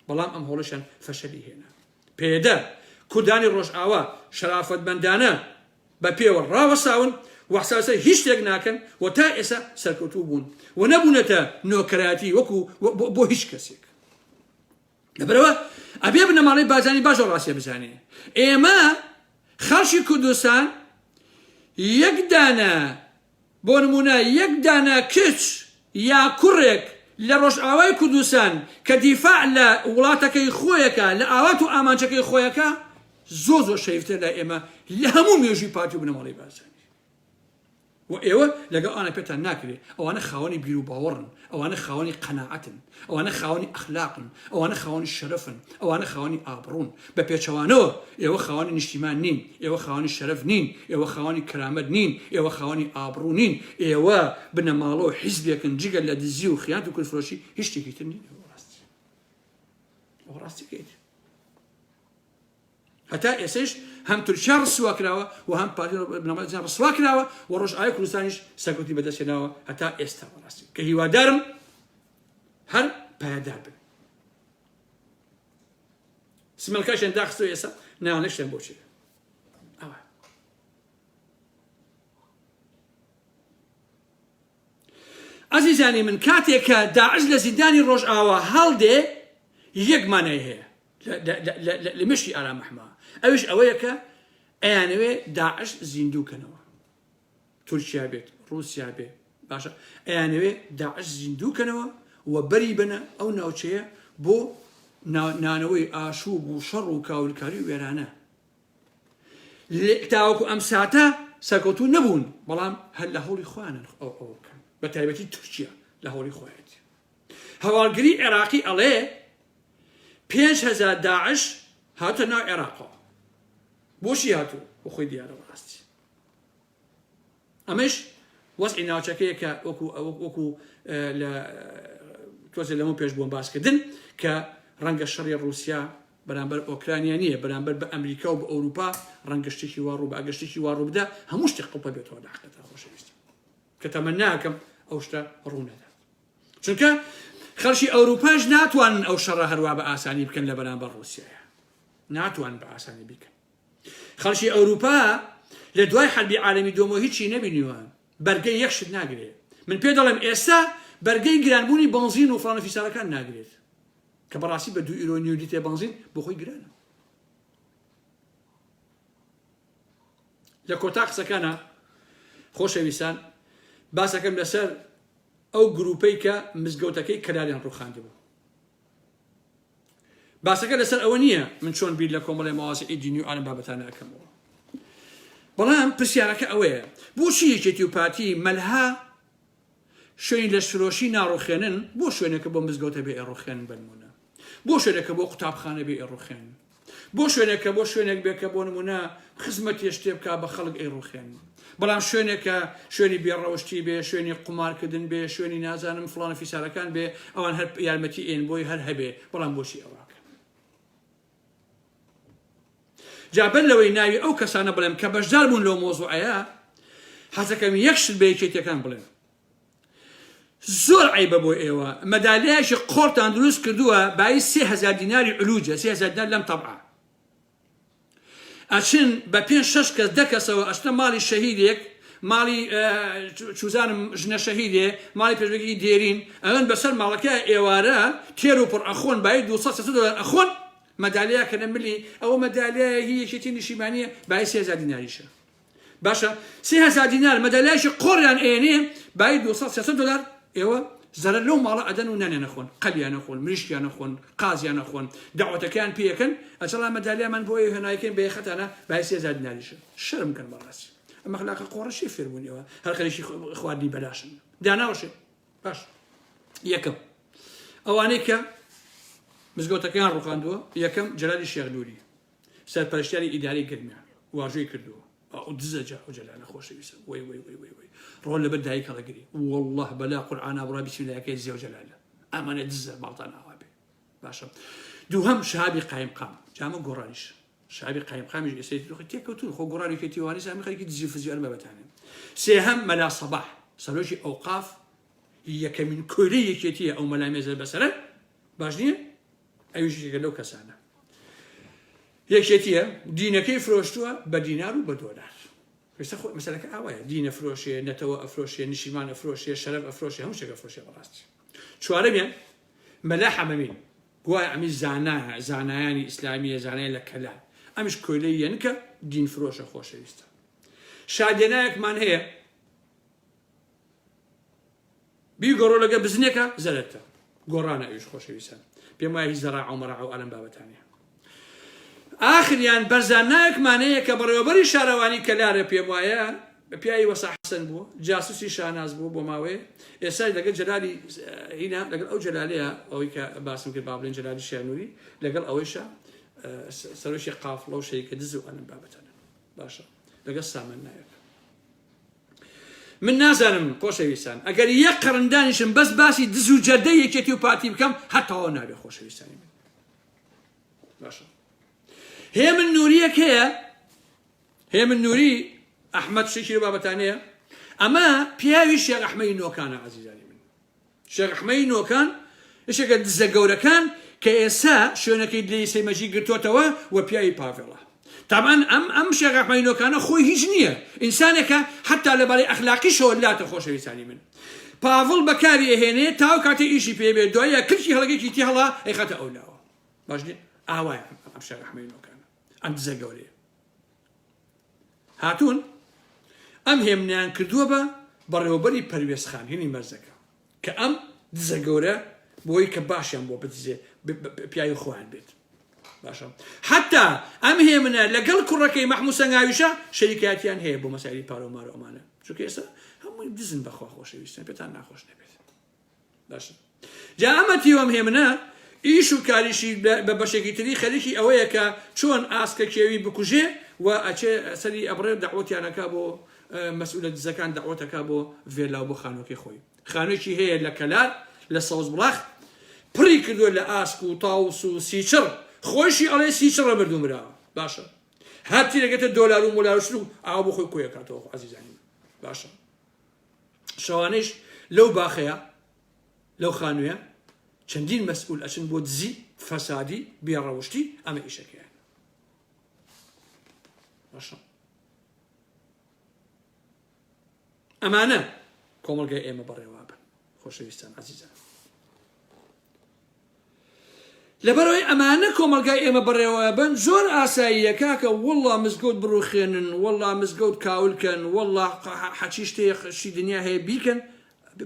بەڵام ئەم هەوڵەشیان فەشەلی هێنا پێدە کوردانی ڕۆژئاوا شەرافەتمەندانە بە پێوە ڕاوەساون وەحساسە هیچ شتێک ناکەن و تا ئێستا سەرکەوتوو بوون و نەبوونەتە نۆکەراتی وەکو بۆ هیچ کەسێک لەبەرەوە ئەبێ بنەماڵەی بازانی باشە ڕاستیە بزانێ ئێمە خەڵکی کوردستان یەک دانە بۆ نمونە یەک دانە کچ یا کوڕێک لە ڕۆژئاوای کوردستان کە دیفاع لە وڵاتەکەی خۆیەکە لە ئاوات و ئامانجەکەی خۆیەکە زۆر شەیفتر لە ئێمە لە هەموو مێژووی پارتی و بنەماڵەی بازانی و ئێوە لەگەڵ ئەوانە پێتان ناکرێت ئەوانە خاوەنی بیر و باوەڕن ئەوانە خاوەنی قەناعەتن ئەوانە خاوەنی ئەخلاقن ئەوانە خاوەنی شەرەفن ئەوانە خاوەنی ئابڕون بە پێچەوانەوە ئێوە خاوەنی نیشتیمان نین ئێوە خاوەنی شەرەف نین ئێوە خاوەنی کەرامەت نین ئێوە خاوەنی ئابڕوو نین ئێوە بنەماڵەوە حیزبێکن جگە لە دزی و خیانەت و کولفرۆشی هیچ شتێکی تر نین ئەوە ڕاستیکەیت هەتا ئێسش هەم تورکیا ڕسوا کراوە و هەم پارتی بنەماڵەکان ڕسوا کراوە و ڕۆژئاوای کوردستانیش سەرکەوتی بەدەستهێناوە هەتا ئێستا ڕاستی کە هیوادارم هەر پایدار بن سمەلکەشیان داخستەوە ئێستا نانەشتیان بۆچێ ئەوە عەزیزانی من کاتێک کە داعش لە زیندانی ڕۆژئاوا هەڵدێ یەک مانای هەیە لە مشتی ئارام محمەد ئەوش ئەوەیە کە ئەیانەوێ داعش زیندووکەنەوە تورکیا بێت رووسیا بێ باشە ئەیانەوێ داعش زیندووکەنەوە و بەری بنە ئەو ناوچەیە بۆ نانەوەی ئاشوب و شەڕ و کاولکاری و وێرانە تاوەکو ئەم ساتە سەرکەوتوو نەبوون بەڵام هەر لە هەوڵی خۆیانن ئەوە بکەن بە تایبەتی تورکیا لە هەوڵی خۆیەتی هەواڵگری عێراقی ئەڵێ 5,000 داعش هاتە ناو عێراقەوە بۆشی هاتوو بۆ خۆی دیارە ڕاستی ئەمەش وەزعی ناوچەکەیە کە وەکو تۆزێ لەمە پێش بۆم باسکردن کە ڕەنگە شەڕی رووسیا بەرامبەر ئۆکرانیا نییە بەرامبەر بە ئەمریکا و بە ئەوروپا ڕەنگە شتێکی واڕوو بە ئەگەشتێکی واڕوو بدە هەموو شتێک قوپە بێتەوە داخەتە خۆشەویستی کە تەمە ناکەم ئەو شتە ڕوونەدا چونکە خەڵکی ئەوروپاش ناتوانن ئەو شەڕە هەروە بە ئاسانی بکەن لە بەرامبەر رووسیایە ناتوان بە ئاسانی بکەن خەڵکی ئەوروپا لە دوای حەربی عالەمی دووەمەوە هیچی نەبینیوە بەرگەی یەک شت ناگرێت من پێ دەڵێم ئێستا بەرگەی گرانبوونی بنزین و فڵانە فیسارەکان ناگرێت کە بەڕاستی بە 2 ئیرۆ نیو لیتر بنزین بۆ خۆی گرانە لە کۆتا قسەکانە خۆشەویستان باسەکەم لەسەر ئەو گروپەی کە مزگەوتەکەی کەلاریان ڕووخاندبوو باسەکە لەسەر ئەوە نییە من چۆن بیر لە کۆمەڵی مەواسعی دینی و ئالم بابەتانە ئەکەمەوە بەڵام پرسیارەکە ئەوەیە بۆچی یەکێتی و پارتی مەلها شوێنی لە فرۆشی ناڕوخێنن بۆ شوێنێکە بۆ مزگەوتە بێ ئێڕوخێنن بنمونە بۆ شوێنێکە بۆ قوتابخانە بێ ئێڕوخێنن بۆ شوێنێکە بۆ شوێنێک بێکە بۆ نمونە خزمەتی شتێ بکە بە خەڵک ئێڕوخێنن بەڵام شوێنێکە شوێنی بێڕەوشتی بێ شوێنی قمارکردن بێ شوێنی نازانم فڵانە فیسارەکان بێ ئەوان هەر یارمەتی ئێن بۆی هەر هەبێ بەڵام بۆشی ئەوەکە جابەر لەوەی ناوی ئەو کەسانە بڵێم کە بەشدار بوون لەو مۆزوعەیە حەزەکەم یەک شت بە یەکێتیەکان بڵێم زۆر عیبە بۆ ئێوە مەدالیایەکی قۆڕتان دروست کردووە بای 3,000 دیناری علوجە 3,000 دینار لەم تەبعە ئەچن بە 5-6 کەس 10 کەسەوە ئەچنە ماڵی شەهیدێک ماڵی چوزانم ژنە شەهیدێ ماڵی پێشبەکی دێرین ئەوەن بەسەر ماڵەکە ئێوارە تێر و پڕ ئەخۆن بای 200 دلار ئەخۆن مەدالیا کە نەملی ئەوە مەدالیایە هی یەکێتی نیشیمانیە بای 3,000 دیناریشە باشە 3,000 دینار مەدالیایشی قۆڕیان ئێنێ بای 200 دلار ئێوە زەرەر لەو ماڵە ئەدەن و نانیان نەخۆن قەلیان نەخۆن مریشکیان نەخۆن قازیان نەخۆن داوەتەکەیان پێیەکەن ئەچەڵا مەدالیامان بۆ هێنایەکەن بە یەخەتانە بای 3,000 دیناریشە شەرم کەن بەڕاستی ئەمە خەلاقە قۆڕەشی فێربوونیەوە هەر خەریکی خواردنی بەلاشن داناوەشێ باش یەکەم ئەوانەی کە مزگەوتەکەیان ڕووخاندووە یەکەم جەلالی شێخ نووری سەرپەرشتیاری ئیداری گرمیان واژووی کردووە دزە جا و جەلانە خۆشەویستە وەی ڕۆڵ لەبەر دایک هەڵەگری والله بەلا قورئانە بڕا بسمیلایەکەی زێ و جەلالە ئەمانە دزە باڵتان ئاوا بێ باشە دووهەم شەهابی قایم قام جامە گۆڕانیش شەهابی قایم قامیش ئێستا تێکەوتون خۆ گۆڕانی کەتیوانی زامی خەریکی دزی فزیۆر بەبەتانێن سێهەم مەلا سەباح سەرۆکی ئەوقاف یەکەمین کۆرەی یەکێتیە ئەو مەلامێزە بەسەرە باش نییە ئەویش یەکە لەو کەسانە یەکێتیە دینەکەی فرۆشتووە بە دینار و بە دۆلار مەسەلەکە ئاوایە دینە فرۆشێ نەتەوە ئەفرۆشێ نیشیمان ئەفرۆشێ شەرەف ئەفرۆشێ هەموو شتێک ئەفرۆشێ بەڕاستی چوارەمیان مەلا حەمەمین گوایە ئەمی زانایە زانایانی ئیسلامیە زانای لە کەلا ئەمیش کۆیلەی یەنکە دین فرۆشە خۆشەویستە شادێنایەکمان هەیە بیگۆڕۆ لەگە بزنێکە زەرەتە گۆڕانە ئەویش خۆشەویستە پێم وایە هیچ زەراع و مەراع و ئەلەم بابەتانە ئاخریان بەرزانایەکمانەیە کە بەڕێوەبەری شارەوانی کەلارە پێم وایە پیاوی وەسا حەسەن بوو جاسوسی شاناز بوو بۆ ماوەیە ئێستا لەگەڵ جەلالی هینا لەگەڵ ئەو جەلالەیە ئەوەی کە باسم کرد با بڵێن جەلالی شیانووری لەگەڵ ئەوەیشە سەرۆشی قافڵە و شەریکە دز و ئەنم بابەتانە باشە لەگەڵ سامن نایەکە من نازانم خۆشەویستان ئەگەر یەک قەرندانیشم بەس باسی دز و جەردەی یەکێتی و پارتی بکەم هەتاوە نابێ خۆشەویستانی من باشە هێ من نووریەک هەیە هێ من نووری ئەحمەد شێکی بابەتانەیە ئەمە پیاوی شێخ ئەحمەدی نۆکانە عەزیزانی من شێخ ئەحمەدی نۆکان یەکێکە دزە گەورەکان کە ئێستا شوێنەکەی لێی سەیمەجی گرتوتەوە و پیاوی پاڤێڵە طبعا ئەم شێخ ئەحمەدی نۆکانە خۆی هیچ نییە ئینسانێکە حتا لەبارەی ئەخلاقیشەوە لاتە خۆشەویستانی من پاڤڵ بەکاری ئەهێنێ تاو کاتێ ئیشی پێ بێت دوایە کرکی هەڵەگەیەکی تی هەڵا ئەیخاتە ئەو لاوە باش نییە ئاوایە ئەم شێخ ئەحمەدی نۆکانە ئەم دزە گەورەیە هاتوون ئەم هێمنیان کردووە بە بەڕێوەبەری پەروێزخان هێنی مەرزەکە کە ئەم دزە گەورە بۆی کە باشیان بۆ بدزێ پیاوی خۆیان بێت باشە حتا ئەم هێمنە لەگەڵ کوڕەکەی مەحموود سەنگاویشە شەریکایەتیان هەیە بۆ مەسایلی پارە و مارە ئەمانە چونکە ئێستا هەمووی دزن بەخوا خۆشەویستان پێتان ناخۆش نەبێت باشە جا ئەمە تیوەم هێمنە ئیش و کاریشی بە بەشێکی تری خەریکی ئەوەیە کە چۆن ئاسکە کێوی بکوژێ و ئەچێ سەری ئەبڕێ دەعوەتیانەکە بۆ مەسئولە دزەکان دەعوەتەکە بۆ ڤێلاو بۆ خانووەکەی خۆی خانوویەکی هەیە لە کەلار لە سەوز بڵاخ پڕی کردووە لە ئاسک و تاوس و سیچڕ خۆشی ئەڵێ سیچڕە بردومراوە باشە هەرتی دەگێتە دۆلار و مۆلارشت و ئاوا بۆ خۆی کۆیەکاتەوە عەزیزانی باشە شەوانەیش لەو باخەیە لەو خانوویە چەندین مەسئول ئەچن بۆ دزی فەسادی بێڕەوشتی ئەمە ئیشەکەیان باشە ئەمانە کۆمەڵگەی ئێمە بەڕێوا بن خۆشەویستان عەزیزان لەبەرەوەی ئەمانە کۆمەڵگای ئێمە بەڕێوە بن زۆر ئاساییە کاکە وەڵڵا مزگەوت بڕوخێنن وەڵڵا مزگەوت کاولکەن وەڵڵا حەچی شتێکی دنیا هەیە بیکەن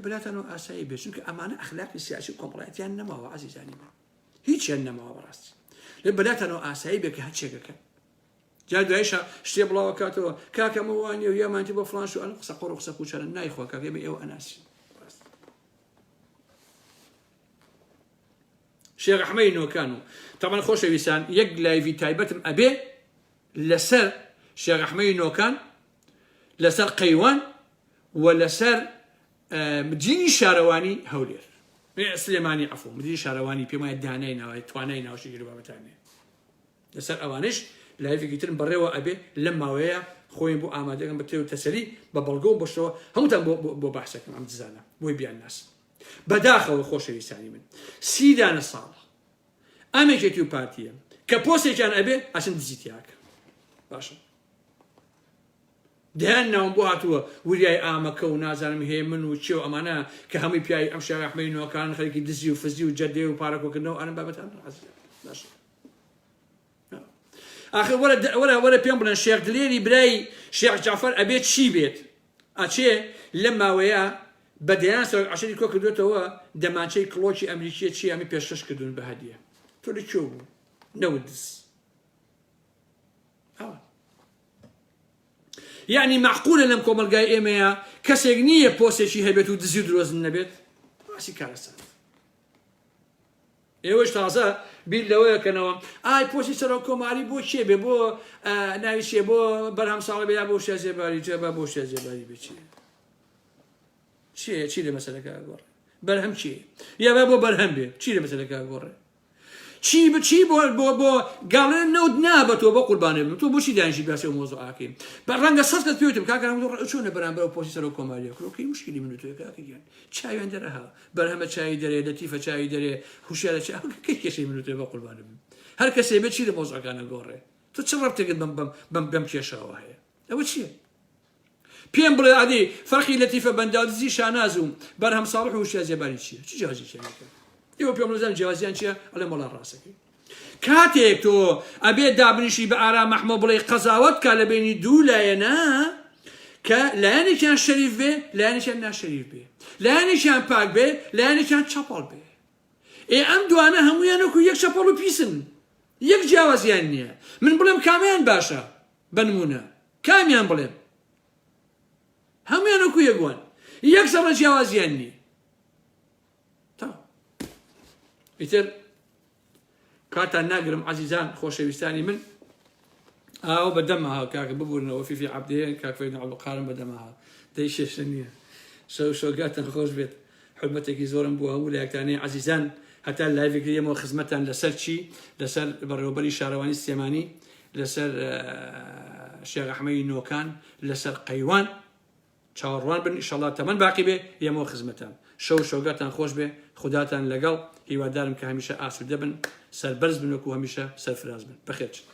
بلاتەنەوە ئاسایی بێت چونکە ئەمانە ئەخلاقی سیاسی کۆمەڵایەتیان نەماوە عەزیزانی من هیچیان نەماوە بەڕاستی لێ بلاتەنەوە ئاسایی بێت کە هەرچێکەکە جا دوایشە شتێ بڵاوە کاتەوە کاکە ئەمە وانیە و یامانتی بۆ فڵان شو ئەن قسە قۆڕ و قسە کوچەرە نایخوا کاکە ئێمە ئێوە ئەناسی شێخ ئەحمەدی نۆکان و تەمان خۆشەویستان یەک لایڤی تایبەتم ئەبێ لەسەر شێخ ئەحمەدی نۆکان لەسەر قەیوان و لەسەر مدینی شارەوانی هەولێر سلێمانی عەفو مدینی شارەوانی پێم وایە دانای ناوای توانای ناوشی گیر بابەتانێ لەسەر ئەوانش لایڤێکی ترم بەڕێوە ئەبێ لەم ماوەیە خۆیان بۆ ئامادەکەم بە تێ و تەسەلی بە بەڵگە و بەشەوە هەمووتان بۆ بەحسەکەم ئەم دزانە بۆی بیان ناس بەداخەوە خۆشەویستانی من 30 ساڵ ئەمێکێتی و پارتیە کە پۆستێکیان ئەبێ ئەچن دزیتیاکە باشە دەیان ناوم بۆ هاتووە وریای ئامەکە و نازانم هەیە من و چێ و ئەمانە کە هەمووی پیاوی ئەم شێخ ئەحمەدی نۆکان خەڵکی دزی و فزی و جەردێ و پارەکۆکردنەوە ئەنم بابەتان باشە آخر وەرە پێم بڵێن شێخ دلێری برای شێخ جعفەر ئەبێت چی بێت ئەچێ لەم ماوەیە بەدەیان سەر عەشەری کۆ کردوێتەوە دەمانچەی کڵۆکی ئەمریکیە چی ئەمی پێشکەش کردوون بە هەدیە تۆ لەکوێ بوو نەوت دز یعنی معقولە لەم کۆمەلگای ئێمەیە کەسێک نییە پۆستێکی هەبێت و دزی و درۆزن نەبێت باسی کارەسان ئێوەش تازە بیر لەوەیەکەنەوە ئای پۆستی سەرۆک کۆماری بۆ چێ بێ بۆ ناوی چێ بۆ بەرهەم ساڵە بێ یا بۆ شێزێباری جێبە بۆ شێزێباری بچێ چی لە مەسەلەکە گۆڕێ بەرهەم چی یا بۆ بەرهەم بێ چی لە مەسەلەکە گۆڕێ چی بۆ گاڵێن نەوت نابەتەوە بە قوربانێ بم تۆ بۆچی دانیشی باسی ئەو مۆزوع ئاکەین بە ڕەنگە سەد پێوتم کاکە چۆنە بەرامبەر ئەو پۆستی سەرۆک کۆماریە کڕۆکەی مشکلی من و تۆیە کاکەگیان چاویان دەرەها بەرهەمە چای دەرێ لەتیفە چای دەرێ هوشیارە کەی کێشەی من و تۆیە بە قوربانێ بم هەر کەسێ بێت چی لە مۆزوعەکانە گۆڕێ تۆ چ ڕەبتێکت بەم کێشەوە هەیە ئەوە چییە پێم بڵێ عادی فەرقی لەتیفە بەندادزی شاناز و بەرهەم ساڵح و هوشیار جێباری چییە چی جیازی چیەکە ئێوە پێم بڵێن جیازیان چییە ئەڵێ مەڵا ڕاستەکەی کاتێک تۆ ئەبێت دابنیشی بە ئارام مەحمە بڵێ قەزاوەت کا لە بینی دوو لایەنە کە لایەنێکیان شەریف بێ لایەنێکیان ناشەریف بێ لایەنێکیان پاک بێ لایەنێکیان چەپەڵ بێ ئەم دوانە هەموویانەکو یەک چەپەڵ و پیسن یەک جیاوازیان نییە من بڵێم کامیان باشە بە نمونە کامیان بڵێم هەمویان وەکو یەکوان یەکسەر لە جیاوازیان نییە تا ئیتر کاتان ناگرم عزیزان خۆشەویستانی من ئاو بەدەمەها کاکە ببوورنەوە فیفی عەبدێ کاک فەیدن عەبدولقادر بەدەمەها دەی شێشە نییە شەوگاتان خۆش بێت حرمەتێکی زۆرم بوو هەموو لە یەکتانەی عزیزان هەتا لایڤێکی ئێمەوە خزمەتان لەسەر چی لەسەر بەڕێوەبەری شارەوانی سلێمانی لەسەر شێخ ئەحمەدی نۆکان لەسەر قەیوان چاوەڕوان بن ئینشەڵڵا تەمەن باقی بێ ئێمەوە خزمەتان شەوگاتان خۆش بێ خوداتان لەگەڵ هیوادارم کە هەمیشە ئاسوودە بن سەربەرز بن وەکو هەمیشە سەرفراز بن بەخێرچن